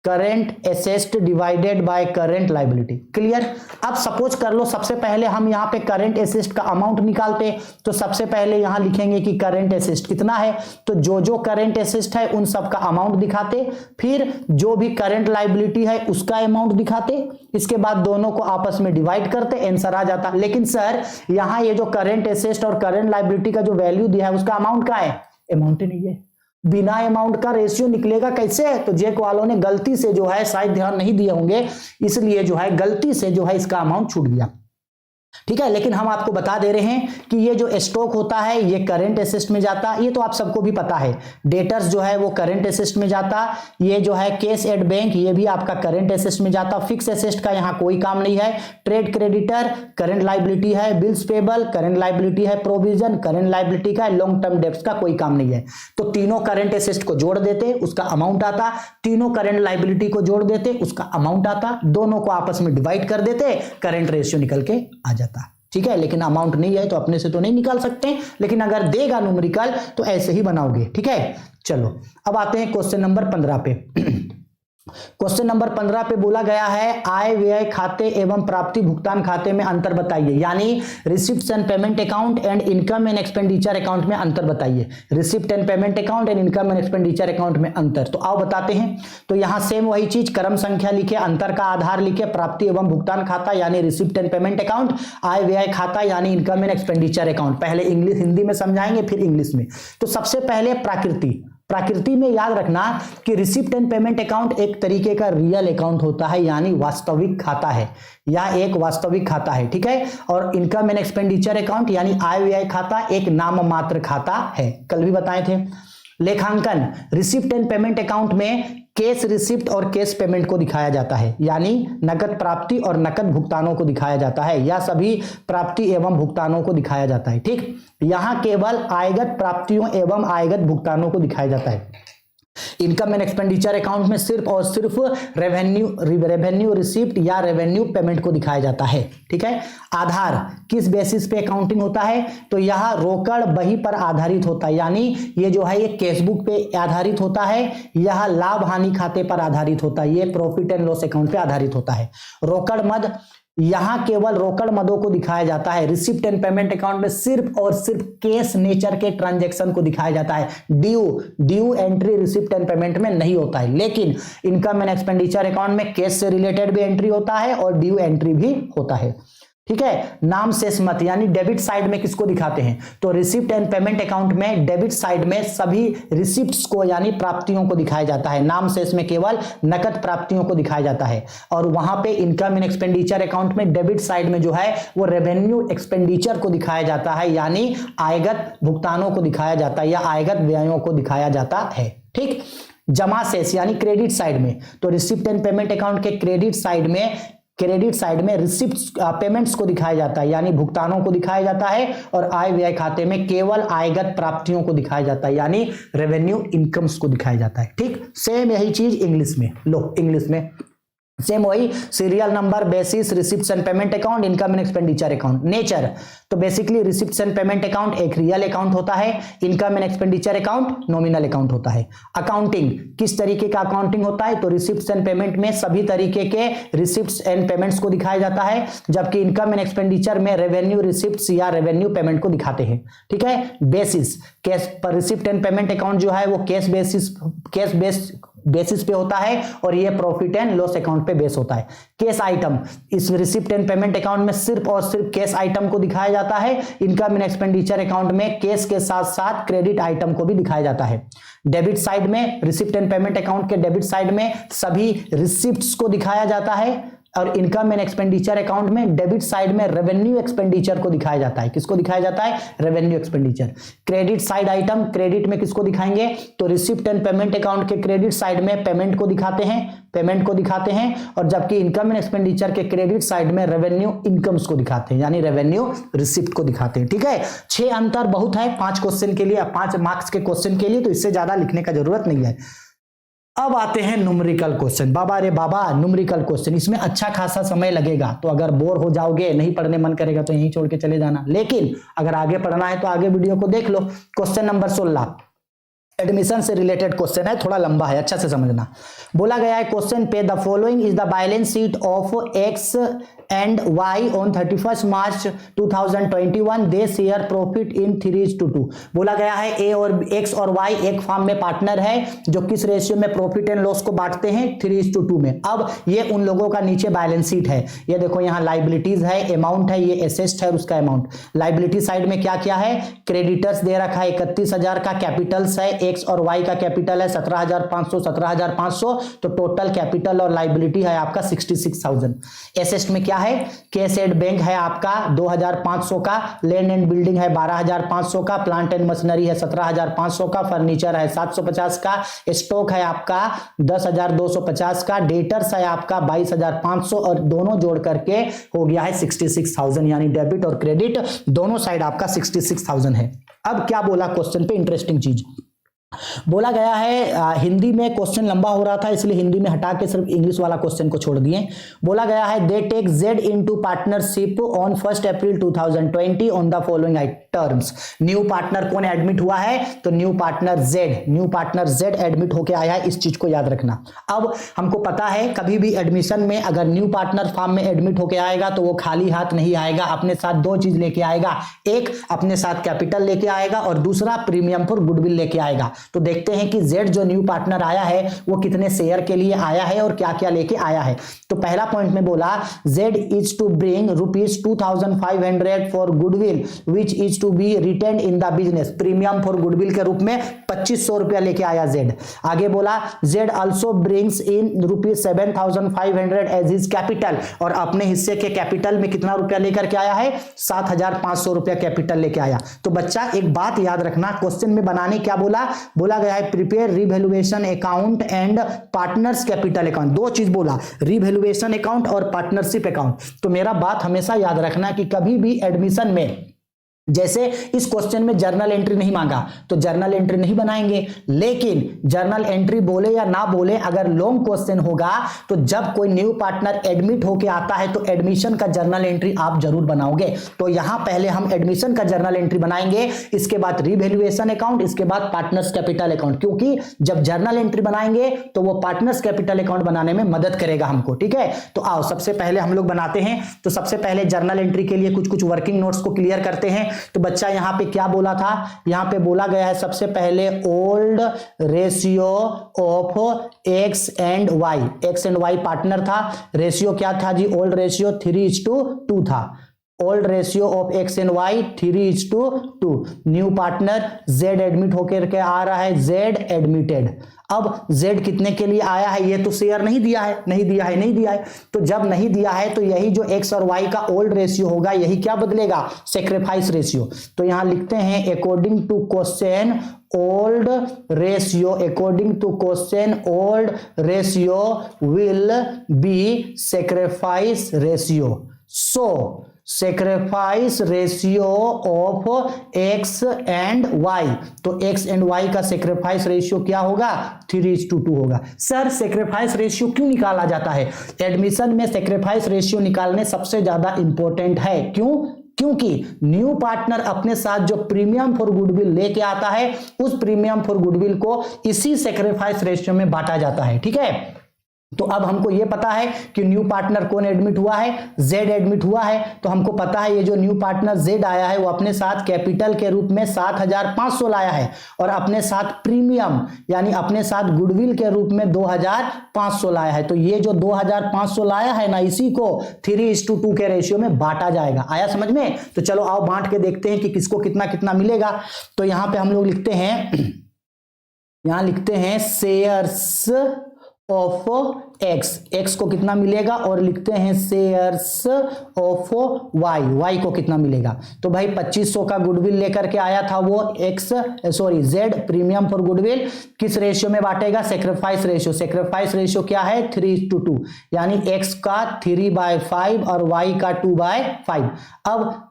Current assets divided by current liability. Clear? अब सपोज कर लो सबसे पहले हम यहां पे करंट एसेस्ट का अमाउंट निकालते तो सबसे पहले यहां लिखेंगे कि करंट एसेस्ट कितना है, तो जो जो करंट एसेस्ट है उन सब का अमाउंट दिखाते, फिर जो भी करंट लायबिलिटी है उसका अमाउंट दिखाते, इसके बाद दोनों को आपस में डिवाइड करते, आंसर आ जाता। लेकिन सर यहां ये जो करंट एसेस्ट और करंट लायबिलिटी का जो वैल्यू दिया है उसका अमाउंट क्या है, अमाउंट ही नहीं है, बिना अमाउंट का रेशियो निकलेगा कैसे? तो जेक वालों ने गलती से जो है शायद ध्यान नहीं दिए होंगे, इसलिए जो है गलती से जो है इसका अमाउंट छूट गया। ठीक है, लेकिन हम आपको बता दे रहे हैं कि ये जो स्टॉक होता है ये करंट एसेट में जाता, ये तो आप सबको भी पता है। डेटर्स जो है वो करंट एसेट में जाता, ये जो है कैश एट बैंक ये भी आपका करंट एसेट में जाता। फिक्स एसेट का यहाँ कोई काम नहीं है। ट्रेड क्रेडिटर करंट लायबिलिटी है, बिल्स पेबल करंट लायबिलिटी है, प्रोविजन करंट लायबिलिटी का, लॉन्ग टर्म डेब्ट्स का कोई काम नहीं है। तो तीनों करंट एसेट को जोड़ देते उसका अमाउंट आता, तीनों करंट लायबिलिटी को जोड़ देते उसका अमाउंट आता, दोनों को आपस में डिवाइड कर देते, करंट रेशियो निकल के आ जाता। ठीक है, लेकिन अमाउंट नहीं है तो अपने से तो नहीं निकाल सकते, लेकिन अगर देगा न्यूमेरिकल तो ऐसे ही बनाओगे। ठीक है, चलो अब आते हैं क्वेश्चन नंबर 15 पे। क्वेश्चन नंबर 15 पे बोला गया है आय व्यय खाते एवं प्राप्ति भुगतान खाते में अंतर बताइए, यानी receipt and payment account and income and expenditure account में अंतर बताइए। Receipt and payment account and income and expenditure account में अंतर, तो आओ बताते हैं। तो यहां सेम वही चीज, क्रम संख्या लिखे, अंतर का आधार लिखे, प्राप्ति एवं भुगतान खाता यानी रिसिप्ट एंड पेमेंट अकाउंट, आय व्यय खाता यानी इनकम एंड एक्सपेंडिचर अकाउंट। पहले इंग्लिश हिंदी में समझाएंगे फिर इंग्लिश में। तो सबसे पहले प्रकृति में याद रखना कि रिसिप्ट एंड पेमेंट अकाउंट एक तरीके का रियल अकाउंट होता है, यानी वास्तविक खाता है, या एक वास्तविक खाता है। ठीक है, और इनकम एंड एक्सपेंडिचर अकाउंट यानी आय व्यय खाता एक नाम मात्र खाता है, कल भी बताए थे। लेखांकन रिसिप्ट एंड पेमेंट अकाउंट में कैश रिसिप्ट और कैश पेमेंट को दिखाया जाता है, यानी नकद प्राप्ति और नकद भुगतानों को दिखाया जाता है, या सभी प्राप्ति एवं भुगतानों को दिखाया जाता है। ठीक, यहां केवल आयगत प्राप्तियों एवं आयगत भुगतानों को दिखाया जाता है। इनकम एंड एक्सपेंडिचर अकाउंट में सिर्फ और सिर्फ रेवेन्यू रिसिप्ट या रेवेन्यू पेमेंट को दिखाया जाता है। ठीक है, आधार किस बेसिस पे अकाउंटिंग होता है, तो यह रोकड़ बही पर आधारित होता है, यानी ये जो है ये कैशबुक पे आधारित होता है, यह लाभ हानि खाते पर आधारित होता है, ये प्रॉफिट एंड लॉस अकाउंट पे आधारित होता है। रोकड़ मद यहां केवल रोकड़ मदों को दिखाया जाता है। रिसिप्ट एंड पेमेंट अकाउंट में सिर्फ और सिर्फ कैश नेचर के ट्रांजैक्शन को दिखाया जाता है। Due entry receipt and payment में नहीं होता है, लेकिन इनकम एंड एक्सपेंडिचर अकाउंट में कैश से रिलेटेड भी एंट्री होता है और ड्यू एंट्री भी होता है। ठीक है, नाम शेष मत यानी डेबिट साइड में किसको दिखाते हैं, तो रिसिप्ट एंड पेमेंट अकाउंट में डेबिट साइड में सभी रिसिप्ट्स को यानी प्राप्तियों को दिखाया जाता है, नाम शेष में केवल नकद प्राप्तियों को दिखाया जाता है। और वहां पे इनकम एंड एक्सपेंडिचर अकाउंट में डेबिट साइड में जो है वो रेवेन्यू एक्सपेंडिचर को दिखाया जाता है, यानी आयगत भुगतानों को दिखाया जाता है या आयगत व्ययों को दिखाया जाता है। ठीक, जमा शेष यानी क्रेडिट साइड में, तो रिसिप्ट एंड पेमेंट अकाउंट के क्रेडिट साइड में रिसिप्ट्स पेमेंट्स को दिखाया जाता है, यानी भुगतानों को दिखाया जाता है, और आय व्यय खाते में केवल आयगत प्राप्तियों को दिखाया जाता है, यानी रेवेन्यू इनकम्स को दिखाया जाता है। ठीक, सेम यही चीज इंग्लिश में, लो इंग्लिश में सेम वही, serial number basis receipts and payment account, income and expenditure account. Nature, तो basically receipts and payment account एक रियल अकाउंट होता है, income and expenditure account nominal account होता है। अकाउंटिंग किस तरीके का अकाउंटिंग होता है, तो रिसिप्ट्स एंड पेमेंट में सभी तरीके के रिसिप्ट्स एंड पेमेंट्स को दिखाया जाता है, जबकि इनकम एंड एक्सपेंडिचर में रेवेन्यू रिसिप्ट्स या रेवेन्यू पेमेंट को दिखाते हैं। ठीक है, बेसिस कैश पर रिसिप्ट एंड पेमेंट अकाउंट जो है वो कैश बेसिस पे होता है, और ये प्रॉफिट एंड लॉस अकाउंट पे बेस होता है। कैश आइटम, इस रिसिप्ट एंड पेमेंट अकाउंट में सिर्फ और सिर्फ कैश आइटम को दिखाया जाता है, इनकम एंड एक्सपेंडिचर अकाउंट में कैश के साथ साथ क्रेडिट आइटम को भी दिखाया जाता है। डेबिट साइड में, रिसिप्ट एंड पेमेंट अकाउंट के डेबिट साइड में सभी रिसिप्ट्स को दिखाया जाता है, और इनकम एंड एक्सपेंडिचर अकाउंट में डेबिट साइड में रेवेन्यू एक्सपेंडिचर को दिखाया जाता है। किसको दिखाया जाता है, revenue expenditure. Credit side item, credit में किसको दिखाएंगे, तो रिसिप्ट एंड पेमेंट अकाउंट के क्रेडिट साइड में पेमेंट को दिखाते हैं, और जबकि इनकम एंड एक्सपेंडिचर के क्रेडिट साइड में रेवेन्यू इनकम्स को दिखाते हैं, यानी रेवेन्यू रिसिप्ट को दिखाते हैं। ठीक है, 6 अंतर बहुत है 5 क्वेश्चन के लिए, 5 मार्क्स के क्वेश्चन के लिए, तो इससे ज्यादा लिखने का जरूरत नहीं है। अब आते हैं न्यूमेरिकल क्वेश्चन। बाबा रे बाबा, न्यूमेरिकल क्वेश्चन, इसमें अच्छा खासा समय लगेगा, तो अगर बोर हो जाओगे, नहीं पढ़ने मन करेगा तो यहीं छोड़ के चले जाना, लेकिन अगर आगे पढ़ना है तो आगे वीडियो को देख लो। क्वेश्चन नंबर 16 एडमिशन से रिलेटेड क्वेश्चन है, थोड़ा लंबा है, अच्छा से समझना। बोला गया है क्वेश्चन पे the following is the balance sheet of X and Y on 31 March 2021, they share profit in 3:2। बोला गया है ए और एक्स और वाई एक फर्म में पार्टनर है जो किस रेशियो में प्रॉफिट एंड लॉस को बांटते हैं, 3:2 में। अब ये उन लोगों का नीचे बैलेंस शीट है, ये देखो यहाँ लाइबिलिटीज है, अमाउंट है, ये एसेट है उसका अमाउंट। लाइबिलिटी साइड में क्या क्या है, क्रेडिटर्स दे रखा है 31,000 का, कैपिटल्स है एक्स और वाई का कैपिटल है 17,500 17,500, तो टोटल कैपिटल और लाइबिलिटी है आपका 66,000। एसेट में क्या है, कैश एट बैंक है आपका 2,500 का, लैंड एंड बिल्डिंग है 12,500 का, प्लांट एंड मशीनरी है 17,500 का, फर्नीचर है 750 का, स्टॉक है आपका 10,250 का, डेटर्स है आपका 22,500 और दोनों जोड़ करके हो गया है 66,000, यानी डेबिट और क्रेडिट दोनों साइड आपका 66,000 है। अब क्या बोला क्वेश्चन पे, इंटरेस्टिंग चीज बोला गया है। हिंदी में क्वेश्चन लंबा हो रहा था इसलिए हिंदी में हटा के सिर्फ इंग्लिश वाला क्वेश्चन को छोड़ दिए। बोला गया है they take Z into partnership on 1 April 2020 on the following terms. New partner कौन एडमिट हुआ है, तो न्यू पार्टनर जेड एडमिट होके आया है, इस चीज को याद रखना। अब हमको पता है कभी भी एडमिशन में अगर न्यू पार्टनर फॉर्म में एडमिट होके आएगा तो वो खाली हाथ नहीं आएगा, अपने साथ दो चीज लेके आएगा, एक अपने साथ कैपिटल लेके आएगा और दूसरा प्रीमियम फॉर गुडविल लेके आएगा। तो देखते हैं कि जेड जो न्यू पार्टनर आया है वो कितने शेयर के लिए आया है और क्या क्या लेके आया है। तो पहला पॉइंट में बोला Z is to bring ₹2,500 for goodwill which is to be retained in the business. Premium for goodwill के रूप में 2,500 रुपया लेके आया जेड। आगे बोला Z also brings in ₹7,500 as his capital, और अपने हिस्से के कैपिटल में कितना रुपया लेकर के आया है, 7,500 रुपया कैपिटल लेके आया। तो बच्चा एक बात याद रखना, क्वेश्चन में बनाने क्या बोला गया है prepare revaluation account and partners capital account. दो चीज बोला, रिवैल्यूएशन अकाउंट और पार्टनरशिप अकाउंट। तो मेरा बात हमेशा याद रखना कि कभी भी एडमिशन में जैसे इस क्वेश्चन में जर्नल एंट्री नहीं मांगा तो जर्नल एंट्री नहीं बनाएंगे, लेकिन जर्नल एंट्री बोले या ना बोले अगर लॉन्ग क्वेश्चन होगा तो जब कोई न्यू पार्टनर एडमिट होके आता है तो एडमिशन का जर्नल एंट्री आप जरूर बनाओगे। तो यहां पहले हम एडमिशन का जर्नल एंट्री बनाएंगे, इसके बाद रिवैल्यूएशन अकाउंट, इसके बाद पार्टनर्स कैपिटल अकाउंट, क्योंकि जब जर्नल एंट्री बनाएंगे तो वो पार्टनर्स कैपिटल अकाउंट बनाने में मदद करेगा हमको। ठीक है, तो आओ सबसे पहले हम लोग बनाते हैं। तो सबसे पहले जर्नल एंट्री के लिए कुछ वर्किंग नोट्स को क्लियर करते हैं। तो बच्चा यहां पे क्या बोला था, यहां पे बोला गया है सबसे पहले old ratio of X and Y. X and Y partner था, रेशियो क्या था जी, ओल्ड रेशियो 3:2 था। Old ratio of X and Y 3:2। New partner Z admit होकर के आ रहा है, जेड एडमिटेड। अब जेड कितने के लिए आया है, ये तो शेयर नहीं दिया है। तो जब नहीं दिया है तो यही जो एक्स और वाई का ओल्ड रेशियो होगा यही क्या बदलेगा, सेक्रीफाइस रेशियो। तो यहां लिखते हैं according to question old ratio will be sacrifice ratio. So sacrifice ratio of X and Y, तो एक्स एंड वाई का सेक्रीफाइस रेशियो क्या होगा, 3:2 होगा। सर सेक्रीफाइस रेशियो क्यों निकाला जाता है, एडमिशन में सेक्रीफाइस रेशियो निकालने सबसे ज्यादा इंपॉर्टेंट है। क्यों, क्योंकि न्यू पार्टनर अपने साथ जो प्रीमियम फॉर गुडविल लेके आता है उस प्रीमियम फॉर गुडविल को इसी सेक्रीफाइस रेशियो में बांटा जाता है। ठीक है, तो अब हमको ये पता है कि न्यू पार्टनर कौन एडमिट हुआ है, जेड एडमिट हुआ है। तो हमको पता है ये जो न्यू पार्टनर जेड आया है वो अपने साथ कैपिटल के रूप में 7,500 लाया है और अपने साथ प्रीमियम यानी अपने साथ गुडविल के रूप में 2,500 लाया है। तो ये जो 2,500 लाया है ना, इसी को 3:2 के रेशियो में बांटा जाएगा। आया समझ में? तो चलो आओ बांट के देखते हैं कि किसको कितना कितना मिलेगा। तो यहां पे हम लोग लिखते हैं शेयर्स ऑफ एक्स को कितना मिलेगा, और लिखते हैं शेयर्स ऑफ वाई को कितना मिलेगा। तो भाई 2,500 का गुडविल लेकर के आया था वो जेड प्रीमियम फॉर गुडविल, किस रेशियो में बांटेगा, सेक्रीफाइस रेशियो। सेक्रीफाइस रेशियो क्या है, 3:2, यानी एक्स का 3/5 और वाई का 2/5। अब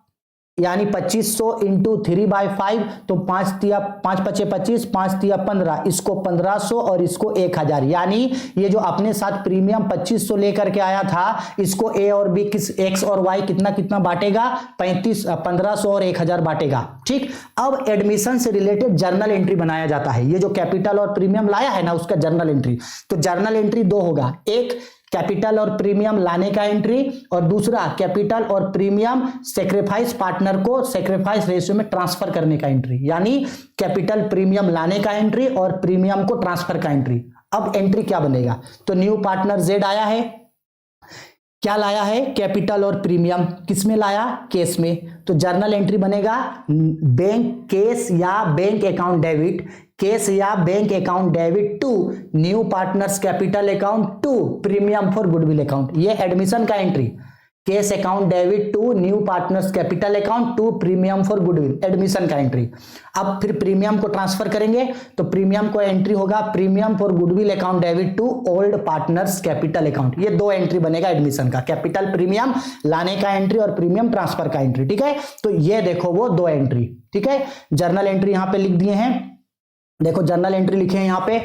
यानी 2,500 इंटू 3/5, तो 5 पचे 25, 5 तिया 15, इसको 1,500 और इसको 1,000। यानी ये जो अपने साथ प्रीमियम 2,500 लेकर के आया था इसको ए और बी किस एक्स और वाई कितना कितना बांटेगा, 1,500 और 1,000 बांटेगा। ठीक, अब एडमिशन से रिलेटेड जर्नल एंट्री बनाया जाता है। ये जो कैपिटल और प्रीमियम लाया है ना उसका जर्नल एंट्री। तो जर्नल एंट्री दो होगा, एक कैपिटल और प्रीमियम लाने का एंट्री और दूसरा कैपिटल और प्रीमियम सेक्रीफाइस पार्टनर को सेक्रीफाइस रेशियो में ट्रांसफर करने का एंट्री। यानी कैपिटल प्रीमियम लाने का एंट्री और प्रीमियम को ट्रांसफर का एंट्री। अब एंट्री क्या बनेगा, तो न्यू पार्टनर जेड आया है, क्या लाया है, कैपिटल और प्रीमियम, किसमें लाया, केस में। तो जर्नल एंट्री बनेगा bank cash or bank account debit, cash or bank account debit to new partners capital account to premium for goodwill account. ये एडमिशन का entry, cash account debit to new partners capital account to premium for goodwill, admission का एंट्री। अब फिर प्रीमियम को ट्रांसफर करेंगे तो प्रीमियम को एंट्री होगा premium for goodwill account debit to old partners capital account. ये दो एंट्री बनेगा एडमिशन का, कैपिटल प्रीमियम लाने का एंट्री और प्रीमियम ट्रांसफर का एंट्री। ठीक है, तो ये देखो वो दो एंट्री। ठीक है, जर्नल एंट्री यहां पे लिख दिए हैं, देखो जर्नल एंट्री लिखे हैं यहाँ पे,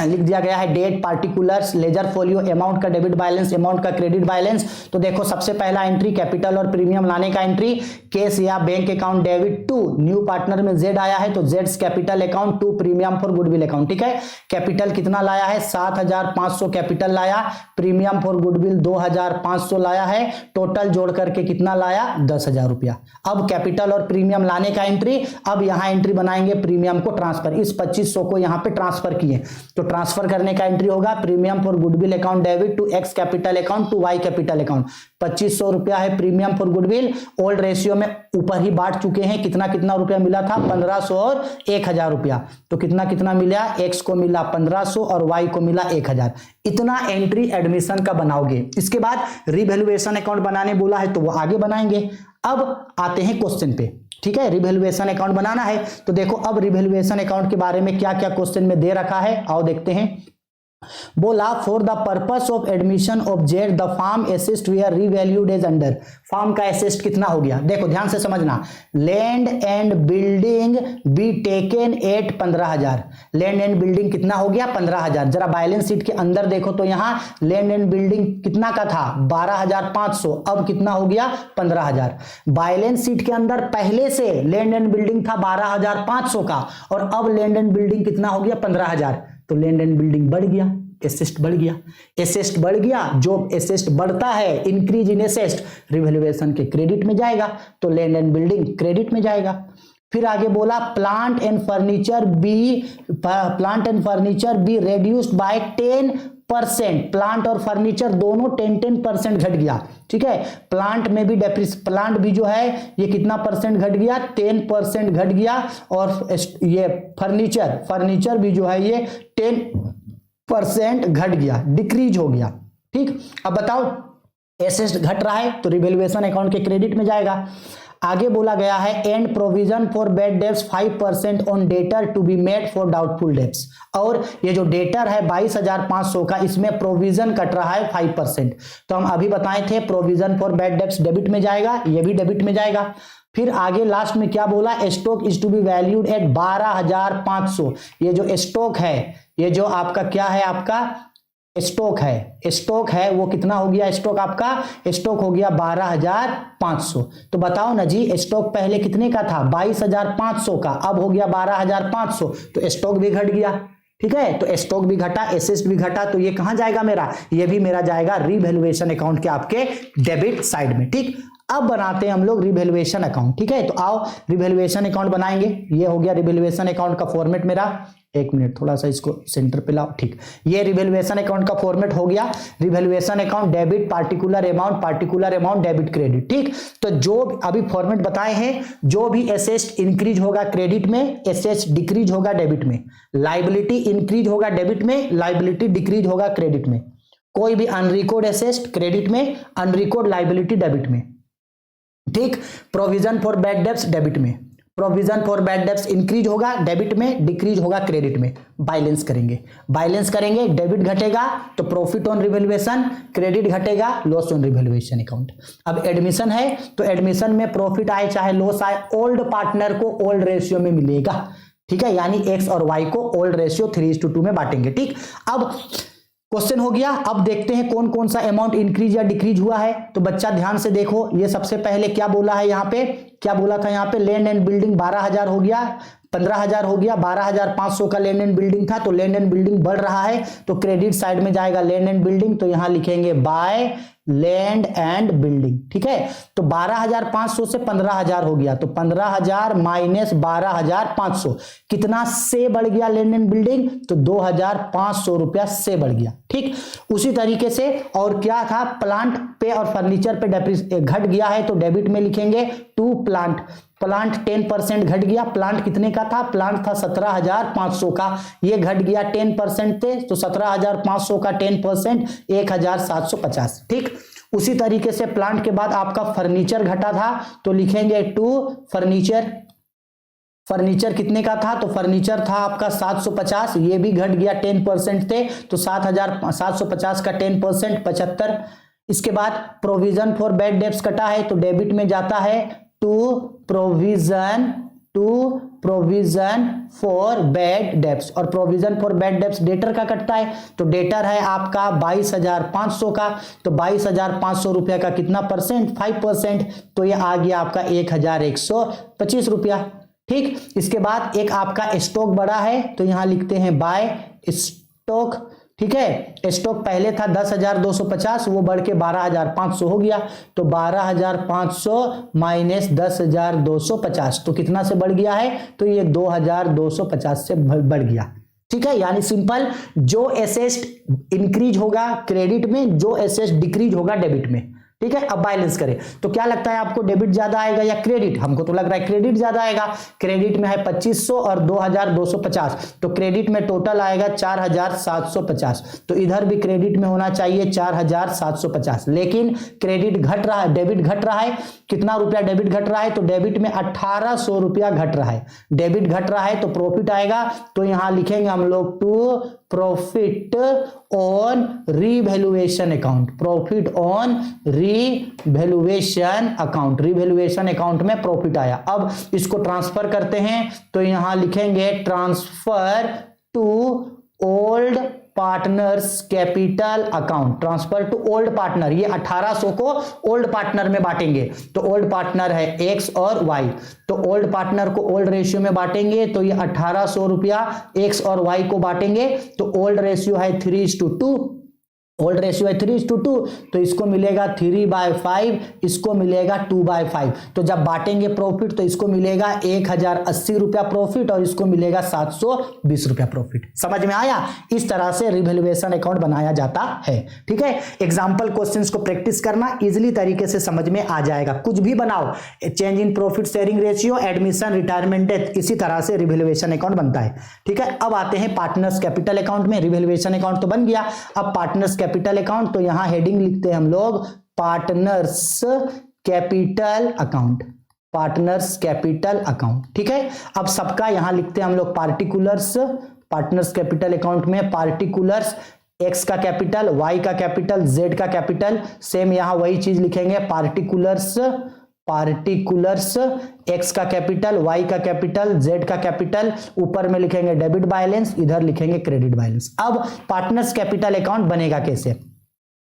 लिख दिया गया है date, particulars, ledger folio, amount का डेबिट बैलेंस, अमाउंट का क्रेडिट बैलेंस। तो देखो सबसे पहला एंट्री कैपिटल और प्रीमियम लाने का entry, cash or bank account debit to new partner में जेड आया है तो जेड्स capital account to premium for goodwill account. ठीक है, कैपिटल कितना लाया है 7500 कैपिटल लाया, प्रीमियम फॉर गुडविल 2500 लाया है, टोटल जोड़ करके कितना लाया 10,000 रुपया। अब कैपिटल और प्रीमियम लाने का एंट्री, अब यहां एंट्री बनाएंगे प्रीमियम को ट्रांसफर, इस 2500 को यहां पे ट्रांसफर किए तो ट्रांसफर करने का एंट्री होगा premium for goodwill account debit to X capital account to Y capital account. 2500 रुपया है premium for goodwill, old ratio में ऊपर ही बांट चुके हैं, कितना कितना रुपया मिला था 1500 और 1000 रुपया, तो कितना कितना मिला, एक्स को मिला 1500 और वाई को मिला 1000। इतना एंट्री एडमिशन का बनाओगे। इसके बाद रिवैल्यूएशन अकाउंट बनाने बोला है तो वो आगे बनाएंगे। अब आते हैं क्वेश्चन पे। ठीक है, रिवैल्यूएशन अकाउंट बनाना है तो देखो अब रिवैल्यूएशन अकाउंट के बारे में क्या क्या क्वेश्चन में दे रखा है, आओ देखते हैं। बोला for the purpose of admission of Z the firm assets we are revalued as under. Firm का एसेस्ट कितना हो गया, देखो ध्यान से समझना, land and building be taken at 15,000। Land and building कितना हो गया 15,000। जरा बैलेंस शीट के अंदर देखो तो यहां लैंड एंड बिल्डिंग कितना का था 12,500, अब कितना हो गया 15,000। बैलेंस शीट के अंदर पहले से लैंड एंड बिल्डिंग था 12,500 का और अब लैंड एंड बिल्डिंग कितना हो गया 15,000, तो लैंड एंड बिल्डिंग बढ़ गया, एसेस्ट बढ़ गया। एसेस्ट बढ़ गया, जो एसेस्ट बढ़ता है इंक्रीज इन एसेस्ट रिवैल्यूएशन के क्रेडिट में जाएगा, तो लैंड एंड बिल्डिंग क्रेडिट में जाएगा। फिर आगे बोला plant and furniture be reduced by 10%। Plant और फर्नीचर दोनों 10% घट गया। ठीक है, प्लांट में भी प्लांट भी जो है ये कितना परसेंट घट गया 10% घट गया, और ये फर्नीचर भी जो है ये 10% घट गया, डिक्रीज हो गया। ठीक, अब बताओ एसेट घट रहा है तो रिवैल्यूएशन अकाउंट के क्रेडिट में जाएगा। आगे बोला गया है and provision for bad debts 5% on debtor to be made for doubtful debts. और ये जो डेटर है 22,500 का, इसमें प्रोविजन कट रहा है 5%। तो हम अभी बताए थे provision for bad debts debit में जाएगा, ये भी डेबिट में जाएगा। फिर आगे लास्ट में क्या बोला, stock is to be valued at 12,500। ये जो स्टॉक है, ये जो आपका क्या है, आपका स्टॉक है वो कितना हो गया, स्टॉक आपका स्टॉक हो गया 12,500। तो बताओ ना जी, स्टॉक पहले कितने का था 22,500 का, अब हो गया 12,500, तो स्टॉक भी घट गया। ठीक है, तो स्टॉक भी घटा, एसेट भी घटा, तो ये कहां जाएगा मेरा, ये भी मेरा जाएगा रिवैल्यूएशन अकाउंट के आपके डेबिट साइड में। ठीक, अब बनाते हैं हम लोग रिवैल्यूएशन अकाउंट। ठीक है, तो आओ रिवैल्यूएशन अकाउंट बनाएंगे। ये हो गया रिवैल्यूएशन अकाउंट का फॉर्मेट मेरा, एक मिनट थोड़ा सा इसको सेंटर पे लाओ। ठीक, ये रिवैल्यूएशन अकाउंट का फॉर्मेट हो गया। Revaluation account debit particular amount debit credit. ठीक, तो जो अभी फॉर्मेट बताए हैं, जो भी एसेट इंक्रीज होगा क्रेडिट में, एसेट डिक्रीज होगा डेबिट में, लायबिलिटी इंक्रीज होगा डेबिट में, लायबिलिटी डिक्रीज होगा क्रेडिट में। कोई भी अनरिकॉर्ड एसेट क्रेडिट में, अनरिकॉर्ड लायबिलिटी डेबिट में। ठीक, provision for bad debts debit में, provision for bad debts increase होगा डेबिट में, डिक्रीज होगा क्रेडिट में। बैलेंस करेंगे, डेबिट घटेगा तो प्रॉफिट ऑन रिवैल्यूएशन, क्रेडिट घटेगा लॉस ऑन रिवैल्यूएशन अकाउंट। अब एडमिशन है तो एडमिशन में प्रॉफिट आए चाहे लॉस आए, ओल्ड पार्टनर को ओल्ड रेशियो में मिलेगा। ठीक है, यानी एक्स और वाई को ओल्ड रेशियो 3:2 में बांटेंगे। ठीक, अब क्वेश्चन हो गया। अब देखते हैं कौन कौन सा अमाउंट इंक्रीज या डिक्रीज हुआ है। तो बच्चा ध्यान से देखो, ये सबसे पहले क्या बोला है, यहाँ पे क्या बोला था, यहाँ पे लैंड एंड बिल्डिंग 12,000 हो गया, 15,000 हो गया, 12,500 का लैंड एंड बिल्डिंग था, तो लैंड एंड बिल्डिंग बढ़ रहा है तो क्रेडिट साइड में जाएगा लैंड एंड बिल्डिंग, तो यहां लिखेंगे बाय लैंड एंड बिल्डिंग। ठीक है, तो 12,500 से 15,000 हो गया, तो 15,000 माइनस 12,500 कितना से बढ़ गया लैंड एंड बिल्डिंग, तो 2,500 रुपया से बढ़ गया। ठीक, उसी तरीके से और क्या था, प्लांट पे और फर्नीचर पे घट गया है तो डेबिट में लिखेंगे टू प्लांट, प्लांट 10% घट गया। प्लांट कितने का था? प्लांट था 17,500 का, ये घट गया 10% थे, तो 17,500 का 10% 1,750। ठीक, उसी तरीके से प्लांट के बाद आपका फर्नीचर घटा था, तो लिखेंगे टू फर्नीचर। फर्नीचर कितने का था? तो फर्नीचर था आपका 750, ये भी घट गया 10% थे, तो 7,750 का 10% 75। इसके बाद प्रोविजन फॉर बैड डेब्ट्स कटा है, तो डेबिट में जाता है to provision for bad debts, और provision for bad debts debtor का कटता है, तो डेटर है आपका 22,500 का, तो 22,500 रुपया का कितना परसेंट? 5%, तो ये आ गया आपका 1,125 रुपया। ठीक, इसके बाद एक आपका स्टॉक बढ़ा है, तो यहां लिखते हैं बाय स्टॉक। ठीक है, स्टॉक पहले था 10,250, वो बढ़ के 12,500 हो गया, तो 12,500 माइनस 10,250, तो कितना से बढ़ गया है? तो ये 2,250 से बढ़ गया। ठीक है, यानी सिंपल, जो एसेट इंक्रीज होगा क्रेडिट में, जो एसेट डिक्रीज होगा डेबिट में। ठीक है, अब बैलेंस करें तो क्या लगता है आपको, डेबिट ज्यादा आएगा या क्रेडिट? हमको तो लग रहा है क्रेडिट ज्यादा आएगा। क्रेडिट में है 2500 और 2,250, तो क्रेडिट में टोटल आएगा 4,750, तो इधर भी क्रेडिट में होना चाहिए 4,750, लेकिन क्रेडिट घट रहा है, डेबिट घट रहा है। कितना रुपया डेबिट घट रहा है? तो डेबिट में 1,800 रुपया घट रहा है। डेबिट घट रहा है तो प्रॉफिट आएगा, तो यहां लिखेंगे हम लोग to profit on revaluation account. Profit on revaluation account, revaluation account में प्रॉफिट आया। अब इसको ट्रांसफर करते हैं, तो यहां लिखेंगे transfer to old partners capital account. Transfer to old partner, ये 1,800 को ओल्ड पार्टनर में बांटेंगे, तो ओल्ड पार्टनर है एक्स और वाई, तो ओल्ड पार्टनर को ओल्ड रेशियो में बांटेंगे, तो ये 1,800 रुपया एक्स और वाई को बांटेंगे, तो ओल्ड रेशियो है 3:2, ओल्ड रेशियो है 3:2, तो इसको मिलेगा 3/5, इसको मिलेगा 2/5। तो जब बांटेंगे प्रॉफिट तो इसको मिलेगा 1,080 रुपया प्रॉफिट और इसको मिलेगा 720 रुपया प्रॉफिट। समझ में आया? इस तरह से रिवैल्यूएशन अकाउंट बनाया जाता है। ठीक है, एग्जाम्पल क्वेश्चंस को प्रैक्टिस करना, इजिली तरीके से समझ में आ जाएगा। कुछ भी बनाओ, change in profit sharing ratio, admission, retirement, death, इसी तरह से रिवैल्यूएशन अकाउंट बनता है। ठीक है, अब आते हैं पार्टनर्स कैपिटल अकाउंट में। रिवैल्यूएशन अकाउंट तो बन गया, अब पार्टनर्स कैपिटल अकाउंट, तो यहां हेडिंग लिखते हैं हम लोग partners capital account. Partners capital account. ठीक है, अब सबका यहां लिखते हैं हम लोग पार्टिकुलर्स। पार्टनर्स कैपिटल अकाउंट में पार्टिकुलर्स, एक्स का कैपिटल, वाई का कैपिटल, जेड का कैपिटल, सेम यहां वही चीज लिखेंगे, पार्टिकुलर्स एक्स का कैपिटल, वाई का कैपिटल, जेड का कैपिटल, ऊपर में लिखेंगे डेबिट बैलेंस, इधर लिखेंगे क्रेडिट बैलेंस। अब पार्टनर्स कैपिटल अकाउंट बनेगा कैसे?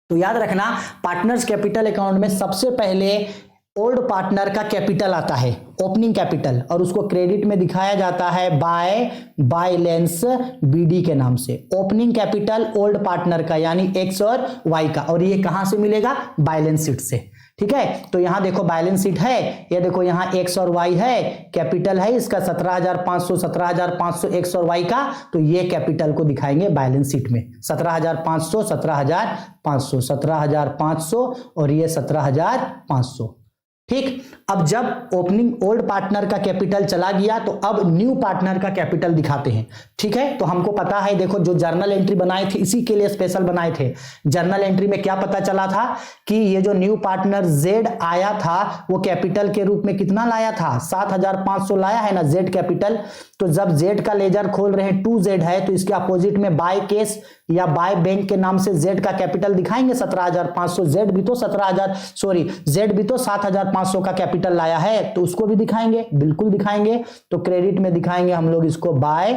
तो याद रखना, पार्टनर्स कैपिटल अकाउंट में सबसे पहले ओल्ड पार्टनर का कैपिटल आता है, ओपनिंग कैपिटल, और उसको क्रेडिट में दिखाया जाता है बाय बैलेंस बीडी के नाम से। ओपनिंग कैपिटल ओल्ड पार्टनर का, यानी एक्स और वाई का, और ये कहां से मिलेगा? बैलेंस शीट से। ठीक है, तो यहां देखो बैलेंस शीट है, ये देखो यहां एक्स और वाई है, कैपिटल है इसका 17,500 एक्स और वाई का, तो ये कैपिटल को दिखाएंगे बैलेंस शीट में। 17,500 और ये 17,500। ठीक, अब जब ओपनिंग ओल्ड पार्टनर का कैपिटल चला गया, तो अब न्यू पार्टनर का कैपिटल दिखाते हैं। ठीक है, तो हमको पता है, देखो जो जर्नल एंट्री बनाए थे इसी के लिए स्पेशल बनाए थे। जर्नल एंट्री में क्या पता चला था कि ये जो न्यू पार्टनर जेड आया था, वो कैपिटल के रूप में कितना लाया था? 7,500 लाया है ना जेड कैपिटल। तो जब जेड का लेजर खोल रहे हैं 2Z है, तो इसके अपोजिट में बाय केस या बाय बैंक के नाम से जेड का कैपिटल दिखाएंगे 17,500। जेड भी तो 7,500 का कैपिटल लाया है, तो उसको भी दिखाएंगे, बिल्कुल दिखाएंगे। तो क्रेडिट में दिखाएंगे हम लोग इसको बाय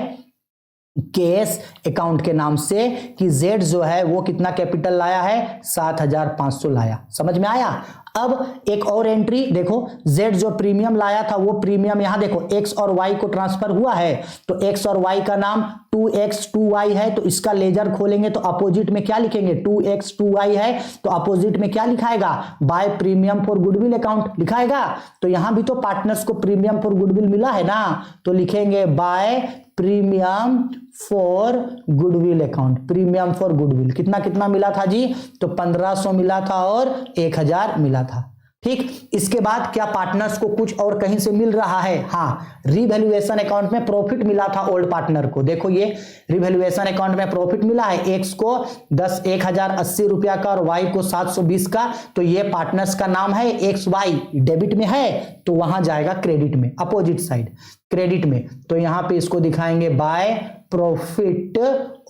केस अकाउंट के नाम से, कि जेड जो है वो कितना कैपिटल लाया है? 7,500 लाया। समझ में आया? अब एक और एंट्री देखो, जेड जो प्रीमियम लाया था वो प्रीमियम यहां देखो एक्स और वाई को ट्रांसफर हुआ है, तो एक्स और वाई का नाम 2x 2y है, तो इसका लेजर खोलेंगे तो अपोजिट में क्या लिखेंगे? 2x 2y है, तो अपोजिट में क्या लिखाएगा? By premium for goodwill account लिखाएगा। तो यहां भी तो पार्टनर्स को प्रीमियम फॉर गुडविल मिला है ना, तो लिखेंगे by premium for goodwill account. Premium for goodwill कितना कितना मिला था जी? तो 1,500 मिला था और 1,000 मिला था। ठीक, इसके बाद क्या पार्टनर्स को कुछ और कहीं से मिल रहा है? हाँ, रिवैल्यूएशन अकाउंट में प्रॉफिट मिला था ओल्ड पार्टनर को। देखो ये रिवैल्यूएशन अकाउंट में प्रॉफिट मिला है, एक्स को 1080 रुपया का और वाई को 720 का। तो ये पार्टनर्स का नाम है, एक्स वाई डेबिट में है तो वहां जाएगा क्रेडिट में, अपोजिट साइड क्रेडिट में। तो यहां पे इसको दिखाएंगे by profit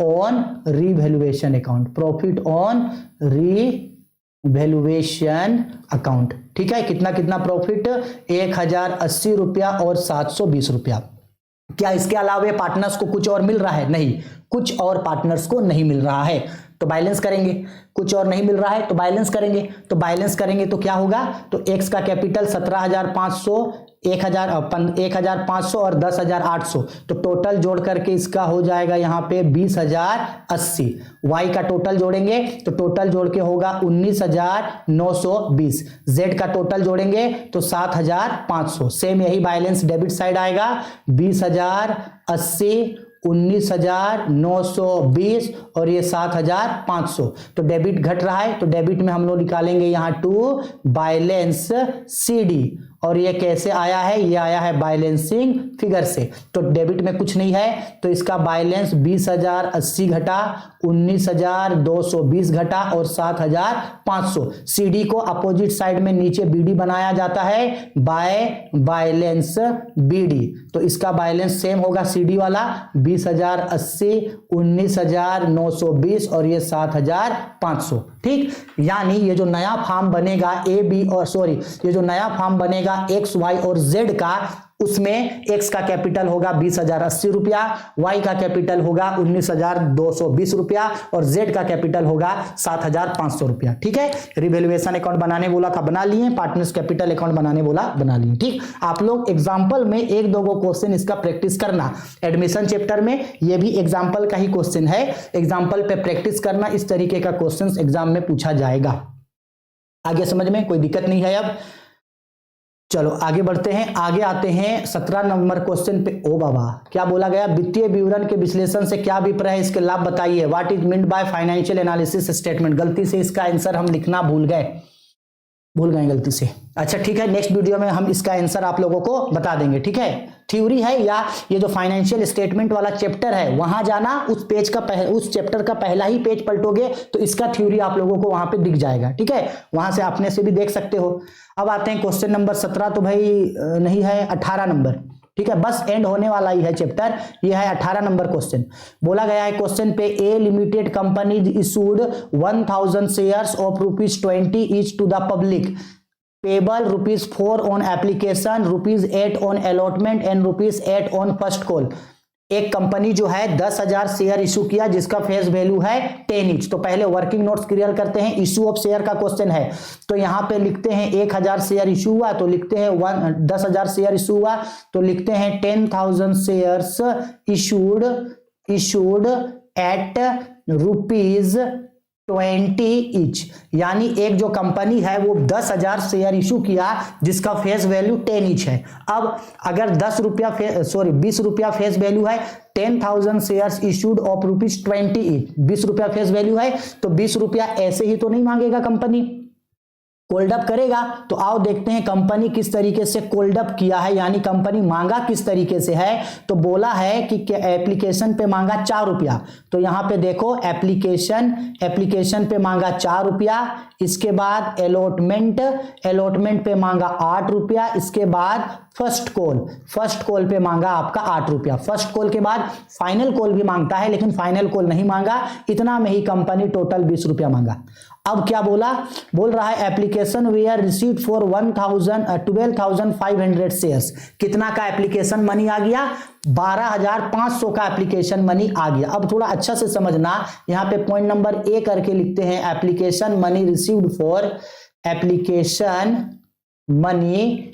on revaluation account, profit on revaluation account. ठीक है, कितना कितना प्रॉफिट? 1080 रुपया और 720 रुपया। क्या इसके अलावा पार्टनर्स को कुछ और मिल रहा है? नहीं, कुछ और पार्टनर्स को नहीं मिल रहा है तो बैलेंस करेंगे। कुछ और नहीं मिल रहा है तो बैलेंस करेंगे। तो बैलेंस करेंगे तो क्या होगा? तो एक्स का कैपिटल 17,500, 1,500 और 10,800, तो टोटल जोड़ करके इसका हो जाएगा यहाँ पे 20,080। वाई का टोटल जोड़ेंगे तो टोटल जोड़ के होगा 19,920। जेड का टोटल जोड़ेंगे तो 7,500। सेम यही बैलेंस डेबिट साइड आएगा, 20,080, 19,920 और ये 7,500। तो डेबिट घट रहा है तो डेबिट में हम लोग निकालेंगे यहाँ टू बैलेंस CD। और ये कैसे आया है? ये आया है बैलेंसिंग फिगर से। तो डेबिट में कुछ नहीं है तो इसका बैलेंस 20,080 घटा, 19,220 घटा और 7,500। CD को अपोजिट साइड में नीचे BD बनाया जाता है बाय बैलेंस BD। तो इसका बैलेंस सेम होगा CD वाला, 20,080, 19,920 और ये 7,500। ठीक, यानी ये जो नया फॉर्म बनेगा ये जो नया फॉर्म बनेगा एक्स वाई और जेड का, उसमें एक्स का कैपिटल होगा 20,080 रुपया, वाई का कैपिटल होगा 19,220 रुपया और जेड का कैपिटल होगा 7,500 रुपया। ठीक है, रिवैल्यूएशन अकाउंट बनाने बोला था, बना लिए। पार्टनर्स कैपिटल अकाउंट बनाने बोला, बना लिए। ठीक, आप लोग एग्जाम्पल में एक दो क्वेश्चन इसका प्रैक्टिस करना। एडमिशन चैप्टर में ये भी एग्जाम्पल का ही क्वेश्चन है, एग्जाम्पल पे प्रैक्टिस करना। इस तरीके का क्वेश्चन एग्जाम में पूछा जाएगा। आगे समझ में कोई दिक्कत नहीं है। अब चलो आगे बढ़ते हैं, आगे आते हैं 17 नंबर क्वेश्चन पे। ओ बाबा, क्या बोला गया? वित्तीय विवरण के विश्लेषण से क्या अभिप्राय है, इसके लाभ बताइए। What is meant by financial analysis statement. गलती से इसका आंसर हम लिखना भूल गए गलती से। अच्छा ठीक है, नेक्स्ट वीडियो में हम इसका आंसर आप लोगों को बता देंगे। ठीक है, थ्योरी है या ये जो फाइनेंशियल स्टेटमेंट वाला चैप्टर है वहां जाना, उस पेज का उस चैप्टर का पहला ही पेज पलटोगे तो इसका थ्योरी आप लोगों को वहां पे दिख जाएगा। ठीक है, वहां से अपने से भी देख सकते हो। अब आते हैं क्वेश्चन नंबर 17, तो भाई नहीं है, 18 नंबर। ठीक है, बस एंड होने वाला ही है चैप्टर। ये है 18 नंबर क्वेश्चन। बोला गया है क्वेश्चन पे, A limited company issued 1000 shares of ₹20 each to the public, payable ₹4 on application, ₹8 on allotment and ₹8 on first call. एक कंपनी जो है 10,000 शेयर इशू किया जिसका फेस वैल्यू है 10 ईच। तो पहले वर्किंग नोट्स क्लियर करते हैं। इशू ऑफ शेयर का क्वेश्चन है तो यहां पे लिखते हैं 1000 शेयर इशू हुआ तो लिखते हैं 10,000 शेयर इशू हुआ तो लिखते हैं 10,000 शेयर्स इशूड एट ₹20 ईच। यानी एक जो कंपनी है वो 10,000 शेयर इशू किया जिसका फेस वैल्यू 10 ईच है। अब अगर 20 रुपया फेस वैल्यू है, 10,000 शेयर्स इशूड ऑफ ₹20 ईच, 20 रुपया फेस वैल्यू है तो 20 रुपया ऐसे ही तो नहीं मांगेगा कंपनी, कोल्ड अप करेगा। तो आओ देखते हैं कंपनी किस तरीके से कोल्ड अप किया है, यानी कंपनी मांगा किस तरीके से है। तो बोला है कि एप्लीकेशन पे मांगा 4 रुपया। तो यहां पे देखो एप्लीकेशन पे मांगा 4 रुपया। इसके बाद अलॉटमेंट पे मांगा 8 रुपया। इसके बाद फर्स्ट कॉल पे मांगा आपका 8 रुपया। फर्स्ट कॉल के बाद फाइनल कॉल भी मांगता है लेकिन फाइनल कॉल नहीं मांगा, इतना में ही कंपनी टोटल 20 रुपया मांगा। अब क्या बोल रहा है, application we are received for 12,500 shares. कितना का एप्लीकेशन मनी आ गया? 12,500 का एप्लीकेशन मनी आ गया। अब थोड़ा अच्छा से समझना, यहां पे पॉइंट नंबर ए करके लिखते हैं, application money received for application money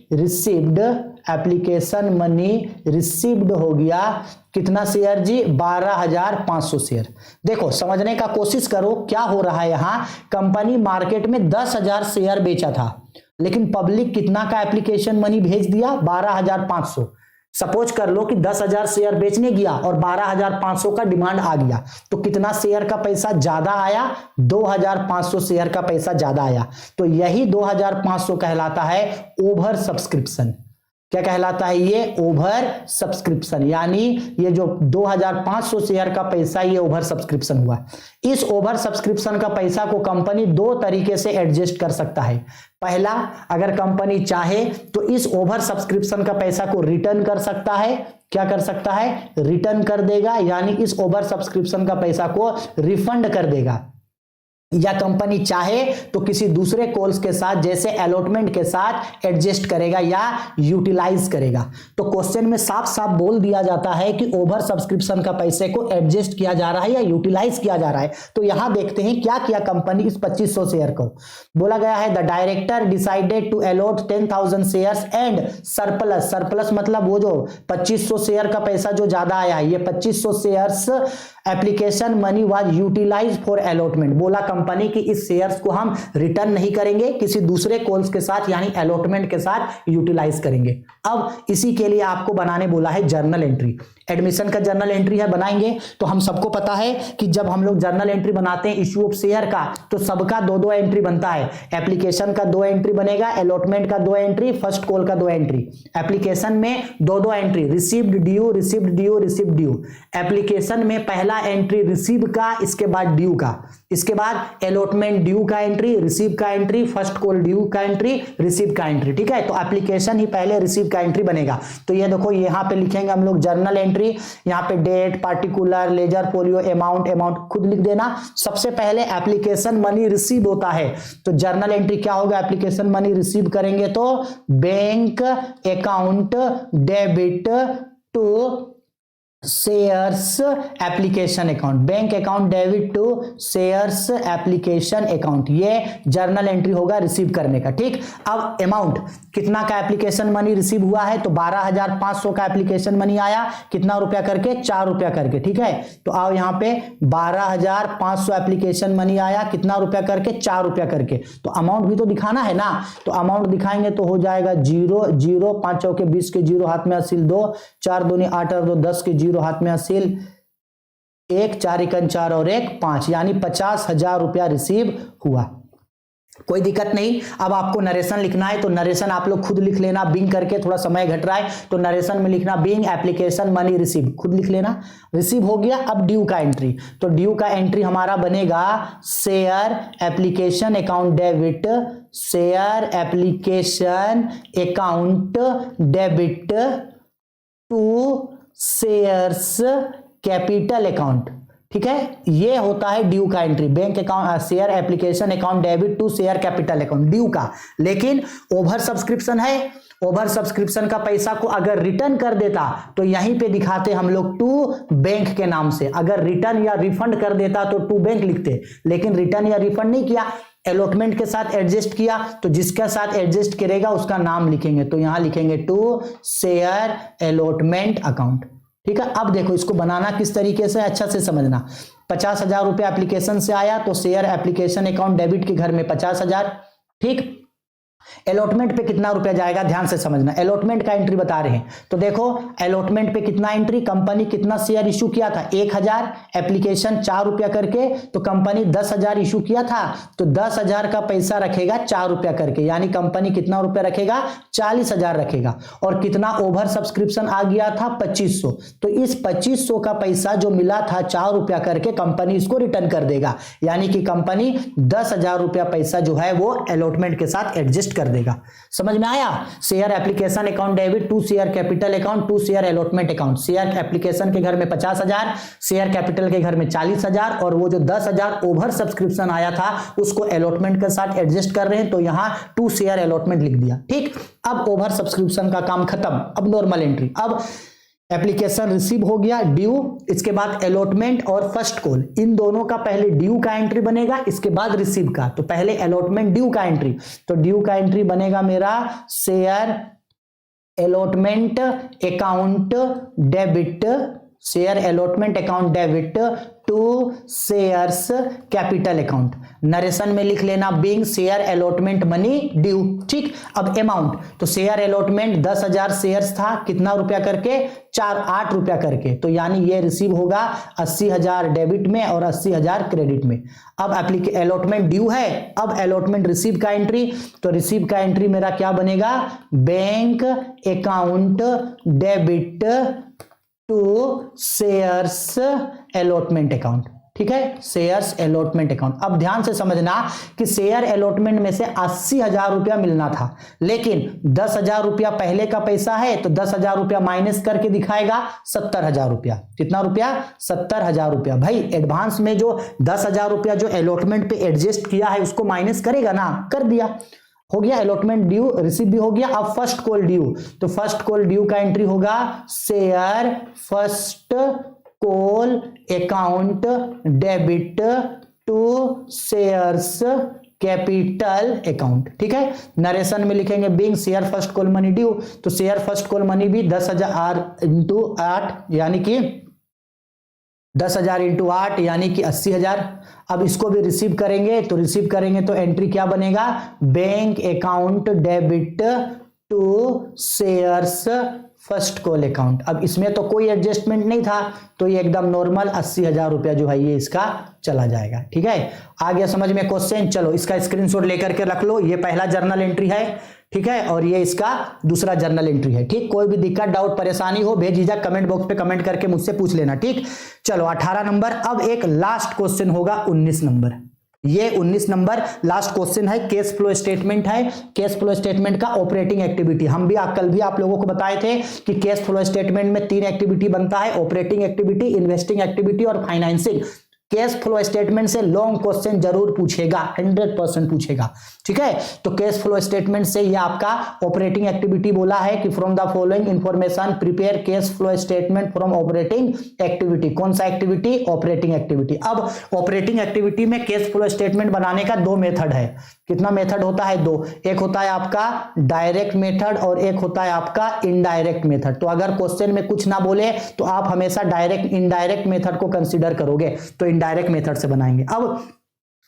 received हो गया कितना शेयर जी? 12,500 शेयर। देखो समझने का कोशिश करो क्या हो रहा है यहां। कंपनी मार्केट में 10,000 शेयर बेचा था लेकिन पब्लिक कितना का एप्लीकेशन मनी भेज दिया? 12,500। सपोज कर लो कि 10,000 शेयर बेचने गया और 12,500 का डिमांड आ गया, तो कितना शेयर का पैसा ज्यादा आया? 2,500 शेयर का पैसा ज्यादा आया। तो यही 2,500 कहलाता है ओवर सब्सक्रिप्शन। क्या कहलाता है ये? Over subscription. यानी ये जो 2,500 शेयर का पैसा ये ओवर सब्सक्रिप्शन हुआ। इस ओवर सब्सक्रिप्शन का पैसा को कंपनी दो तरीके से एडजस्ट कर सकता है। पहला, अगर कंपनी चाहे तो इस ओवर सब्सक्रिप्शन का पैसा को रिटर्न कर सकता है। क्या कर सकता है? रिटर्न कर देगा, यानी इस ओवर सब्सक्रिप्शन का पैसा को रिफंड कर देगा। या कंपनी चाहे तो किसी दूसरे कॉल्स के साथ जैसे अलॉटमेंट के साथ एडजस्ट करेगा या यूटिलाइज करेगा। तो क्वेश्चन में साफ साफ बोल दिया जाता है कि ओवर सब्सक्रिप्शन का पैसे को एडजस्ट किया जा रहा है या यूटिलाइज किया जा रहा है। तो यहां देखते हैं क्या किया कंपनी इस 2500 शेयर को। बोला गया है the director decided to allot 10,000 shares and surplus. Surplus मतलब वो जो 2500 शेयर का पैसा जो ज्यादा आया है, ये 2500 shares application money was utilise for allotment. बोला कंपनी की इस शेयर्स को हम रिटर्न नहीं करेंगे, किसी दूसरे कॉल्स के साथ यानी अलॉटमेंट के साथ यूटिलाइज करेंगे। अब इसी के लिए आपको बनाने बोला है जर्नल एंट्री। एडमिशन का जर्नल एंट्री है, बनाएंगे। तो हम सबको पता है कि जब हम लोग जर्नल एंट्री बनाते हैं इश्यू ऑफ शेयर का, तो सबका दो दो एंट्री बनता है। एप्लीकेशन का 2 एंट्री बनेगा, अलॉटमेंट का 2 एंट्री, फर्स्ट कॉल का 2 एंट्री। एप्लीकेशन में दो entry, received due, received due, received due. Application में पहला एंट्री रिसीव का, इसके बाद ड्यू का, इसके बाद अलॉटमेंट ड्यू का एंट्री, रिसीव का एंट्री, फर्स्ट कॉल ड्यू का एंट्री, रिसीव का एंट्री। ठीक है, तो एप्लीकेशन ही पहले, रिसीव का एंट्री बनेगा। तो ये देखो यहां पे लिखेंगे हम लोग जर्नल एंट्री। यहां पे date, particular, ledger folio, amount खुद लिख देना। सबसे पहले एप्लीकेशन मनी रिसीव होता है, तो जर्नल एंट्री क्या होगा? एप्लीकेशन मनी रिसीव करेंगे तो bank account debit to shares application account, bank account debit to shares application account, ये जर्नल एंट्री होगा रिसीव करने का। ठीक, अब अमाउंट कितना का एप्लीकेशन मनी रिसीव हुआ है? तो 12,500 का एप्लीकेशन मनी आया, कितना रुपया करके? 4 रुपया करके। ठीक है, तो आओ यहाँ पे 12,500 एप्लीकेशन मनी आया, कितना रुपया करके? 4 रुपया करके। तो अमाउंट भी तो दिखाना है ना, तो अमाउंट दिखाएंगे तो हो जाएगा 0 0, 5 चौके 20 के 0, हाथ में असील 2, 4 दूनी 8 और 2 10 के 0, हाथ में असील 1, 4 एकन 4 और 1 5, यानी 50,000 रुपया रिसीव हुआ। कोई दिक्कत नहीं। अब आपको नरेशन लिखना है, तो नरेशन आप लोग खुद लिख लेना, बिंग करके, थोड़ा समय घट रहा है तो नरेशन में लिखना बिंग एप्लीकेशन मनी रिसीव, खुद लिख लेना। रिसीव हो गया। अब ड्यू का एंट्री, तो ड्यू का एंट्री हमारा बनेगा share application account debit, share application account debit to shares capital account. ठीक है, ये होता है ड्यू का entry, bank account, share application account debit to share capital account, due का। लेकिन ओवर सब्सक्रिप्शन है, ओवर सब्सक्रिप्शन का पैसा को अगर रिटर्न कर देता तो यहीं पे दिखाते हम लोग टू बैंक के नाम से। अगर रिटर्न या रिफंड कर देता तो टू बैंक लिखते, लेकिन रिटर्न या रिफंड नहीं किया, अलॉटमेंट के साथ एडजस्ट किया, तो जिसके साथ एडजस्ट करेगा उसका नाम लिखेंगे। तो यहां लिखेंगे टू शेयर अलॉटमेंट अकाउंट। ठीक है, अब देखो इसको बनाना किस तरीके से, अच्छा से समझना। 50,000 रुपया एप्लीकेशन से आया, तो शेयर एप्लीकेशन अकाउंट डेबिट के घर में 50,000। ठीक, अलॉटमेंट पे कितना रुपया जाएगा, ध्यान से समझना। अलॉटमेंट का एंट्री बता रहे हैं, तो देखो अलॉटमेंट पे कितना एंट्री, कंपनी कितना शेयर इशू किया था? 1,000, एप्लीकेशन 4 रुपया करके, तो कंपनी 10,000 इशू किया था, तो 10,000 का पैसा रखेगा 4 रुपया करके, यानी कंपनी कितना रुपया रखेगा? 40,000 रखेगा। और कितना ओवर सब्सक्रिप्शन आ गया था? 2500। तो इस 2500 का पैसा जो मिला था 4 रुपया करके, कंपनी इसको रिटर्न कर देगा, यानी कि कंपनी 10,000 रुपया पैसा जो है वो अलॉटमेंट के साथ एडजस्ट कर देगा। समझ में आया? Share application account debit to share capital account to share allotment account. Share application के घर में 50,000, शेयर कैपिटल के घर में 40,000, और वो जो 10,000 ओवर सब्सक्रिप्शन आया था उसको अलॉटमेंट के साथ एडजस्ट कर रहे हैं, तो यहां टू शेयर अलॉटमेंट लिख दिया। ठीक, अब ओवर सब्सक्रिप्शन का काम खत्म। अब नॉर्मल एंट्री, अब एप्लीकेशन रिसीव हो गया, ड्यू, इसके बाद अलॉटमेंट और फर्स्ट कॉल, इन दोनों का पहले ड्यू का एंट्री बनेगा, इसके बाद रिसीव का। तो पहले अलॉटमेंट ड्यू का एंट्री, तो ड्यू का एंट्री बनेगा मेरा share allotment account debit, share allotment account debit to shares capital account. Narration में लिख लेना being share allotment money due. ठीक, अब अमाउंट, तो शेयर अलॉटमेंट 10,000 शेयर्स था, कितना रुपया करके, 8 रुपया करके, तो यानी ये रिसीव होगा 80,000 डेबिट में और 80,000 क्रेडिट में। अब अलॉटमेंट ड्यू है, अब अलॉटमेंट रिसीव का एंट्री, तो रिसीव का एंट्री मेरा क्या बनेगा, bank account debit to shares allotment account. ठीक है, शेयर्स अलॉटमेंट अकाउंट। अब ध्यान से समझना कि शेयर अलॉटमेंट में से 80,000 रुपया मिलना था, लेकिन 10,000 रुपया पहले का पैसा है, तो 10,000 रुपया माइनस करके दिखाएगा 70,000 रुपया। कितना रुपया, 70,000 रुपया। भाई एडवांस में जो 10,000 रुपया जो अलॉटमेंट पे एडजस्ट किया है उसको माइनस करेगा ना, कर दिया, हो गया अलॉटमेंट ड्यू, रिसीव भी हो गया। अब फर्स्ट कॉल ड्यू, तो फर्स्ट कॉल ड्यू का एंट्री होगा share first call account debit to shares capital account. ठीक है, नरेशन में लिखेंगे being share first call money due, तो शेयर फर्स्ट कॉल मनी भी 10,000 इंटू 8 यानी कि 10,000 इंटू 8 यानी कि 80,000। अब इसको भी रिसीव करेंगे, तो रिसीव करेंगे तो एंट्री क्या बनेगा, bank account debit to shares first call account. अब इसमें तो कोई एडजस्टमेंट नहीं था, तो ये एकदम नॉर्मल 80,000 रुपया जो है ये इसका चला जाएगा। ठीक है, आ गया समझ में क्वेश्चन। चलो इसका स्क्रीनशॉट लेकर के रख लो, ये पहला जर्नल एंट्री है। ठीक है, और ये इसका दूसरा जर्नल एंट्री है। ठीक, कोई भी दिक्कत डाउट परेशानी हो बेझिझक कमेंट बॉक्स पे कमेंट करके मुझसे पूछ लेना। ठीक, चलो 18 नंबर। अब एक लास्ट क्वेश्चन होगा 19 नंबर। ये 19 नंबर लास्ट क्वेश्चन है, कैश फ्लो स्टेटमेंट है। कैश फ्लो स्टेटमेंट का ऑपरेटिंग एक्टिविटी, हम भी कल भी आप लोगों को बताए थे कि कैश फ्लो स्टेटमेंट में 3 एक्टिविटी बनता है, ऑपरेटिंग एक्टिविटी, इन्वेस्टिंग एक्टिविटी और फाइनेंसिंग। कैश फ्लो स्टेटमेंट से लॉन्ग क्वेश्चन जरूर पूछेगा, 100% पूछेगा। ठीक है, तो कैश फ्लो स्टेटमेंट से ये आपका ऑपरेटिंग एक्टिविटी बोला है कि from the following information prepare cash flow statement from operating activity. कौन सा एक्टिविटी, ऑपरेटिंग एक्टिविटी। अब ऑपरेटिंग एक्टिविटी में कैश फ्लो स्टेटमेंट बनाने का 2 मेथड है। कितना मेथड होता है, 2। एक होता है आपका डायरेक्ट मेथड और एक होता है आपका इनडायरेक्ट मेथड। तो अगर क्वेश्चन में कुछ ना बोले तो आप हमेशा डायरेक्ट इनडायरेक्ट मेथड को कंसीडर करोगे, तो इनडायरेक्ट मेथड से बनाएंगे। अब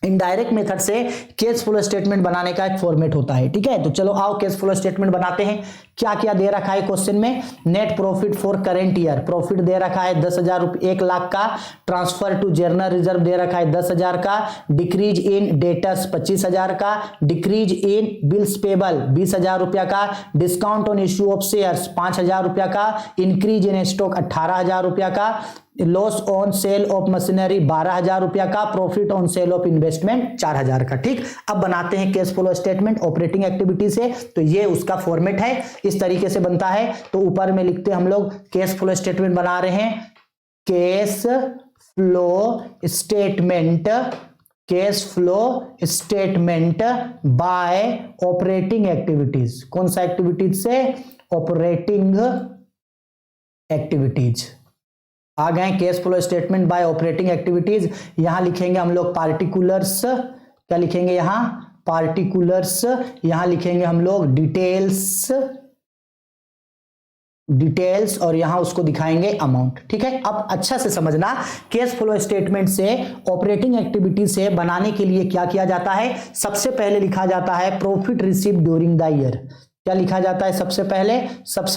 इनडायरेक्ट मेथड से कैश फ्लो स्टेटमेंट बनाने का एक फॉर्मेट होता है। ठीक है, तो चलो आओ कैश फ्लो स्टेटमेंट बनाते हैं। क्या क्या दे रखा है क्वेश्चन में, net profit for current year, profit दे रखा है 10,000 रुपये, 1 लाख का। ट्रांसफर टू जनरल रिजर्व दे रखा है 10,000 का। डिक्रीज इन डेटर्स 25,000 का। डिक्रीज इन बिल्स पेबल 20,000 रुपया का। Discount on issue of shares 5,000 रुपया का। इंक्रीज इन स्टॉक 18,000 रुपया का। Loss on sale of machinery 12,000 रुपया का। Profit on sale of investment 4,000 का। ठीक, अब बनाते हैं cash flow statement operating activity से। तो ये उसका फॉर्मेट है, इस तरीके से बनता है। तो ऊपर में लिखते हैं हम लोग कैश फ्लो स्टेटमेंट बना रहे हैं, cash flow statement, cash flow statement by operating activities. कौन सा एक्टिविटीज से, ऑपरेटिंग एक्टिविटीज। आ गए cash flow statement by operating activities. यहां लिखेंगे हम लोग पार्टिकुलर्स, क्या लिखेंगे यहां, पार्टिकुलर्स। यहां लिखेंगे हम लोग डिटेल्स, डिटेल्स, और यहां उसको दिखाएंगे अमाउंट। ठीक है, अब अच्छा से समझना कैश फ्लो स्टेटमेंट से ऑपरेटिंग एक्टिविटी से बनाने के लिए क्या किया जाता है। सबसे पहले लिखा जाता है profit receive during the year. क्या लिखा जाता है सबसे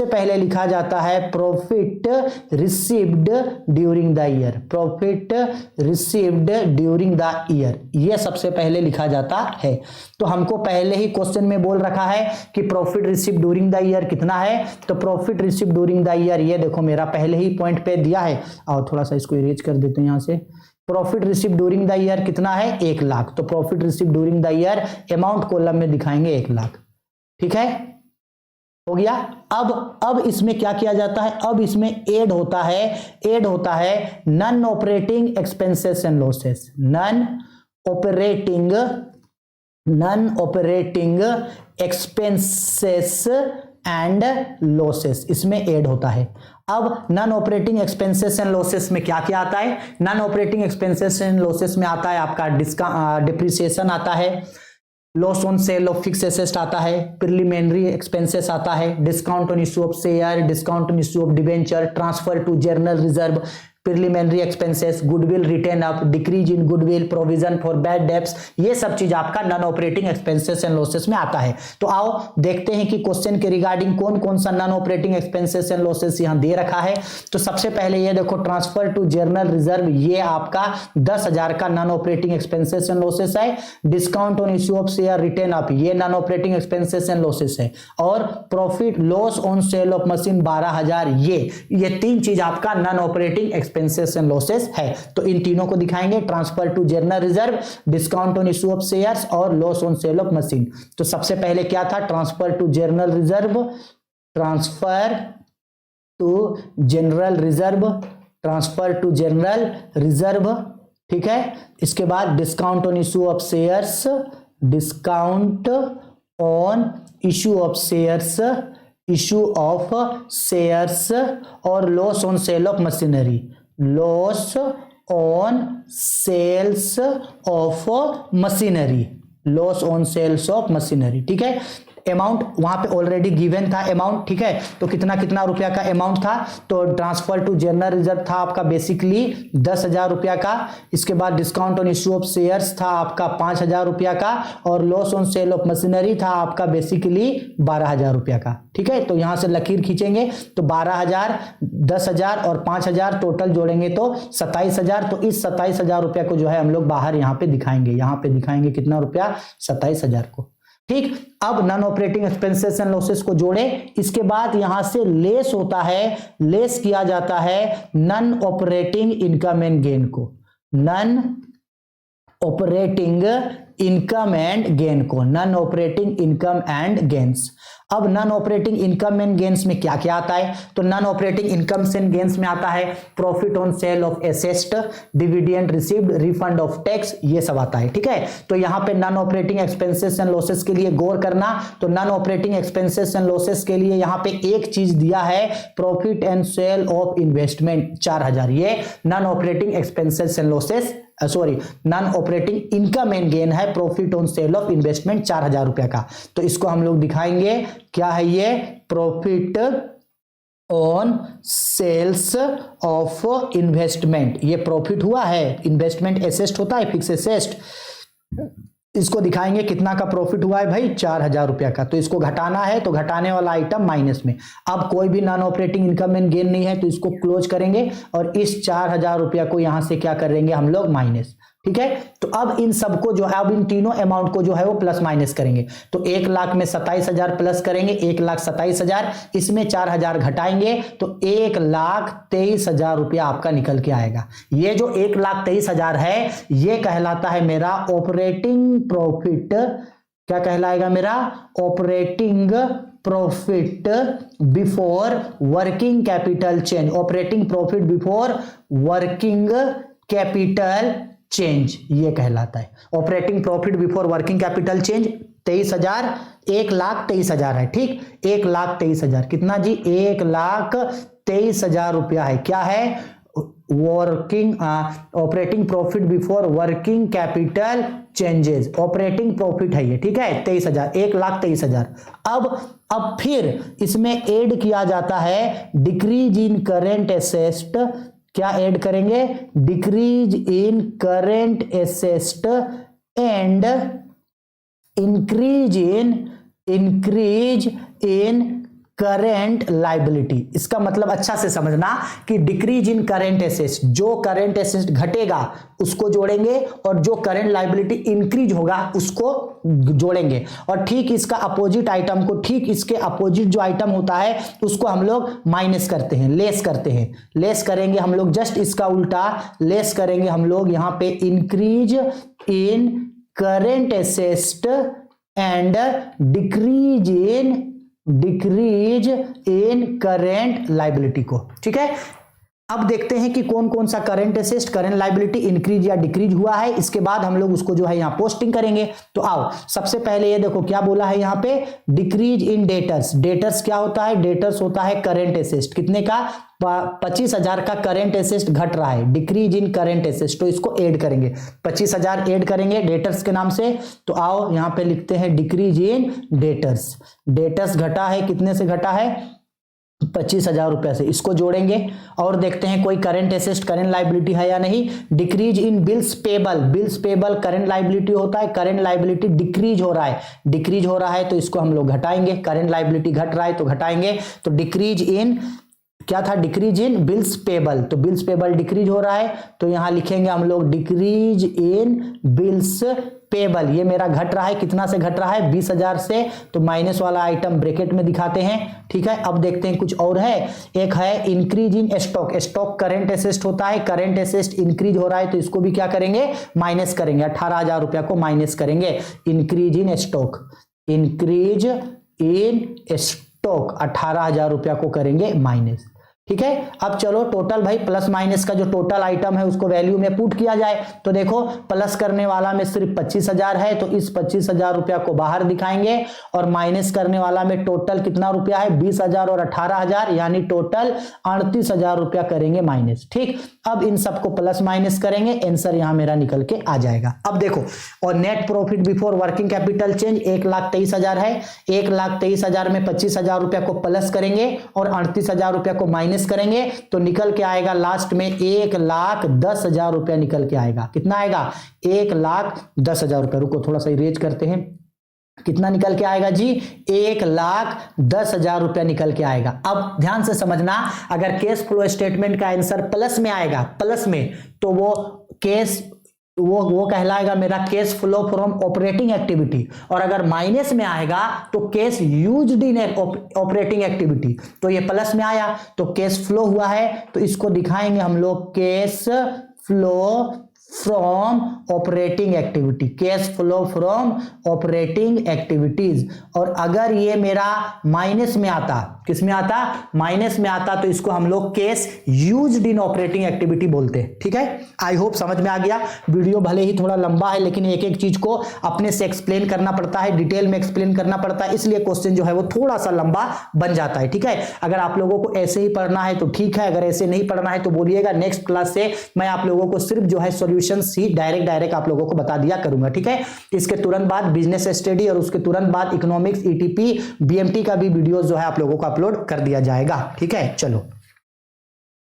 पहले लिखा जाता है profit received during the year, profit received during the year, ये सबसे पहले लिखा जाता है। तो हमको पहले ही क्वेश्चन में बोल रखा है कि profit receive during the year कितना है, तो profit receive during the year ये देखो मेरा पहले ही पॉइंट पे दिया है। और थोड़ा सा इसको इरेज कर देते हैं यहां से। Profit receive during the year कितना है, 1 लाख। तो profit receive during the year amount column में दिखाएंगे 1 लाख। ठीक है, हो गया। अब इसमें क्या किया जाता है, अब इसमें ऐड होता है non operating expenses and losses, non operating expenses and losses, इसमें ऐड होता है। अब non operating expenses and losses में क्या क्या आता है, non operating expenses and losses में आता है आपका डिप्रिसिएशन आता है, loss on sale of fix asset आता है, प्रिलिमिनरी एक्सपेंसेस आता है, discount on issue of share, discount on issue of debenture, transfer to general reserve, preliminary expenses, goodwill retain up, decrease in goodwill, provision for bad debts, ये सब चीज आपका non operating expenses and losses में आता है। तो आओ देखते हैं कि क्वेश्चन के रिगार्डिंग कौन कौन सा non operating expenses and losses यहां दे रखा है। तो सबसे पहले ये देखो, ट्रांसफर टू जनरल रिजर्व, ये आपका 10,000 का non operating expenses and losses है। Discount on issue of share written up, ये non operating expenses and losses है। और profit loss on sale of machine 12,000, ये तीन चीज आपका non operating expenses and losses है। तो इन तीनों को दिखाएंगे, transfer to general reserve, discount on issue of shares और loss on sale of machine. तो सबसे पहले क्या था, transfer to general reserve, transfer to general reserve, transfer to general reserve, ठीक है। इसके बाद discount on issue of shares, discount on issue of shares, issue of shares और loss on sale of machinery, loss on sales of machinery, loss on sales of machinery, ठीक है। अमाउंट वहां पे ऑलरेडी गिवन था अमाउंट, ठीक है। तो कितना कितना रुपया का अमाउंट था, तो ट्रांसफर टू जनरल रिजर्व था आपका बेसिकली 10,000 रुपया का। इसके बाद discount on issue of shares था आपका 5,000 रुपया का और loss on sale of machinery था आपका बेसिकली 12,000 रुपया का, ठीक है। तो यहां से लकीर खींचेंगे तो 12,000, 10,000 और 5,000 टोटल जोड़ेंगे तो 27,000। तो इस 27,000 रुपया को जो है हम लोग बाहर यहां पे दिखाएंगे, यहां पे दिखाएंगे कितना रुपया, 27,000 को, ठीक। अब non operating expenses and losses को जोड़े, इसके बाद यहां से लेस होता है, लेस किया जाता है non operating income and gain को, non operating income and gain को, non operating income and gains. अब non operating income and gains में क्या क्या आता है, तो non operating income and gains में आता है profit on sale of asset, dividend received, refund of tax, ये सब आता है, ठीक है। तो यहां पे non operating expenses and losses के लिए गौर करना, तो non operating expenses and losses के लिए यहां पे एक चीज दिया है, profit and sale of investment 4,000, ये non operating expenses and losses sorry non operating income and gain है, profit on sale of investment 4,000 रुपया का। तो इसको हम लोग दिखाएंगे, क्या है ये, profit on sales of investment, ये प्रॉफिट हुआ है, इन्वेस्टमेंट एसेट होता है, फिक्स एसेट, इसको दिखाएंगे कितना का प्रॉफिट हुआ है भाई, 4,000 रुपया का। तो इसको घटाना है तो घटाने वाला आइटम माइनस में, अब कोई भी non operating income and gain नहीं है तो इसको क्लोज करेंगे और इस 4,000 रुपया को यहां से क्या करेंगे हम लोग, माइनस, ठीक है। तो अब इन सबको जो है, अब इन तीनों अमाउंट को जो है वो प्लस माइनस करेंगे। तो 1,00,000 में 27,000 प्लस करेंगे, 1,27,000, इसमें 4,000 घटाएंगे तो 1,23,000 रुपया आपका निकल के आएगा। ये जो 1,23,000 है ये कहलाता है मेरा ऑपरेटिंग प्रॉफिट, क्या कहलाएगा मेरा, operating profit before working capital change, operating profit before working capital change, ये कहलाता है operating profit before working capital change. 23,000, 1,23,000 है, ठीक, 1,23,000 कितना जी, 1,23,000 रुपया है, क्या है, working operating profit before working capital changes, operating profit है ये, ठीक है, 23,000, 1,23,000। अब फिर इसमें ऐड किया जाता है डिक्रीज इन करेंट एसेट, क्या ऐड करेंगे, decrease in current asset and increase in current liability. इसका मतलब अच्छा से समझना कि डिक्रीज इन करेंट एसेट्स, जो करेंट एसेट्स घटेगा उसको जोड़ेंगे और जो करेंट लाइबिलिटी इंक्रीज होगा उसको जोड़ेंगे। और ठीक इसका अपोजिट आइटम को, ठीक इसके अपोजिट जो आइटम होता है उसको हम लोग माइनस करते हैं, लेस करते हैं, लेस करेंगे हम लोग, जस्ट इसका उल्टा लेस करेंगे हम लोग यहां पे, increase in current asset and decrease in current liability को, ठीक है। अब देखते हैं कि कौन कौन सा current asset, current liability increase या डिक्रीज हुआ है, इसके बाद हम लोग उसको जो है यहाँ पोस्टिंग करेंगे। तो आओ सबसे पहले ये देखो क्या बोला है यहाँ पे, डिक्रीज इन डेटर्स। डेटर्स क्या होता है, डेटर्स होता है करंट एसेट, कितने का, 25,000 का करंट एसेट घट रहा है, डिक्रीज इन करंट एसेट, तो इसको ऐड करेंगे, 25,000 ऐड करेंगे डेटर्स के नाम से। तो आओ यहाँ पे लिखते हैं डिक्रीज इन डेटर्स, डेटर्स घटा है, कितने से घटा है, 25,000 रुपए से इसको जोड़ेंगे और देखते हैं कोई करंट एसेट करंट लाइबिलिटी है या नहीं। Decrease in bills payable current liability होता है, करंट लाइबिलिटी डिक्रीज हो रहा है तो इसको हम लोग घटाएंगे, करंट लाइबिलिटी घट रहा है तो घटाएंगे। तो डिक्रीज इन क्या था, डिक्रीज इन बिल्स पेबल, तो बिल्स पेबल डिक्रीज हो रहा है तो यहां लिखेंगे हम लोग डिक्रीज इन बिल्स पेबल। ये मेरा घट रहा है, कितना से घट रहा है 20,000 से, तो माइनस वाला आइटम ब्रैकेट में दिखाते हैं। ठीक है, अब देखते हैं कुछ और है। एक है increase in stock current asset होता है, करंट एसेट इंक्रीज हो रहा है तो इसको भी क्या करेंगे, माइनस करेंगे, 18,000 रुपया को माइनस करेंगे। इंक्रीज इन स्टॉक 18,000 रुपया को करेंगे माइनस। ठीक है, अब चलो टोटल भाई प्लस माइनस का जो टोटल आइटम है उसको वैल्यू में पुट किया जाए। तो देखो प्लस करने वाला में सिर्फ 25,000 है तो इस 25,000 रुपया को बाहर दिखाएंगे और माइनस करने वाला में टोटल कितना रुपया है 20,000 और 18,000 यानी टोटल 38,000 रुपया करेंगे माइनस। ठीक, अब इन सबको प्लस माइनस करेंगे, आंसर यहां मेरा निकल के आ जाएगा। अब देखो और net profit before working capital change 1,23,000 है, 1,23,000 में 25,000 रुपया को प्लस करेंगे और 38,000 रुपया को माइनस करेंगे तो निकल के आएगा लास्ट में 1,10,000 रुपया निकल के आएगा। कितना आएगा 1,10,000 रुपया। रुको थोड़ा सा इरेज करते हैं, कितना निकल के आएगा जी 1,10,000 रुपया निकल के आएगा। अब ध्यान से समझना, अगर कैश फ्लो स्टेटमेंट का आंसर प्लस में आएगा, प्लस में, तो वो कैश वो कहलाएगा मेरा cash flow from operating activity, और अगर माइनस में आएगा तो cash used in operating activity. तो ये प्लस में आया तो कैश फ्लो हुआ है तो इसको दिखाएंगे हम लोग cash flow from operating activity, cash flow from operating activities. और अगर ये मेरा माइनस में आता, किस में आता, माइनस में आता, तो इसको हम लोग cash used in operating activity बोलते हैं। ठीक है, आई होप समझ में आ गया। वीडियो भले ही थोड़ा लंबा है लेकिन एक एक चीज को अपने से एक्सप्लेन करना पड़ता है, डिटेल में एक्सप्लेन करना पड़ता है, इसलिए क्वेश्चन जो है वो थोड़ा सा लंबा बन जाता है। ठीक है, अगर आप लोगों को ऐसे ही पढ़ना है तो ठीक है, अगर ऐसे नहीं पढ़ना है तो बोलिएगा, नेक्स्ट क्लास से मैं आप लोगों को सिर्फ जो है सॉल्यूशन ही डायरेक्ट आप लोगों को बता दिया करूंगा। ठीक है, इसके तुरंत बाद बिजनेस स्टडी और उसके तुरंत बाद इकोनॉमिक्स, ईटीपी, बीएमटी का भी वीडियो जो है आप लोगों को अपलोड कर दिया जाएगा। ठीक है, चलो।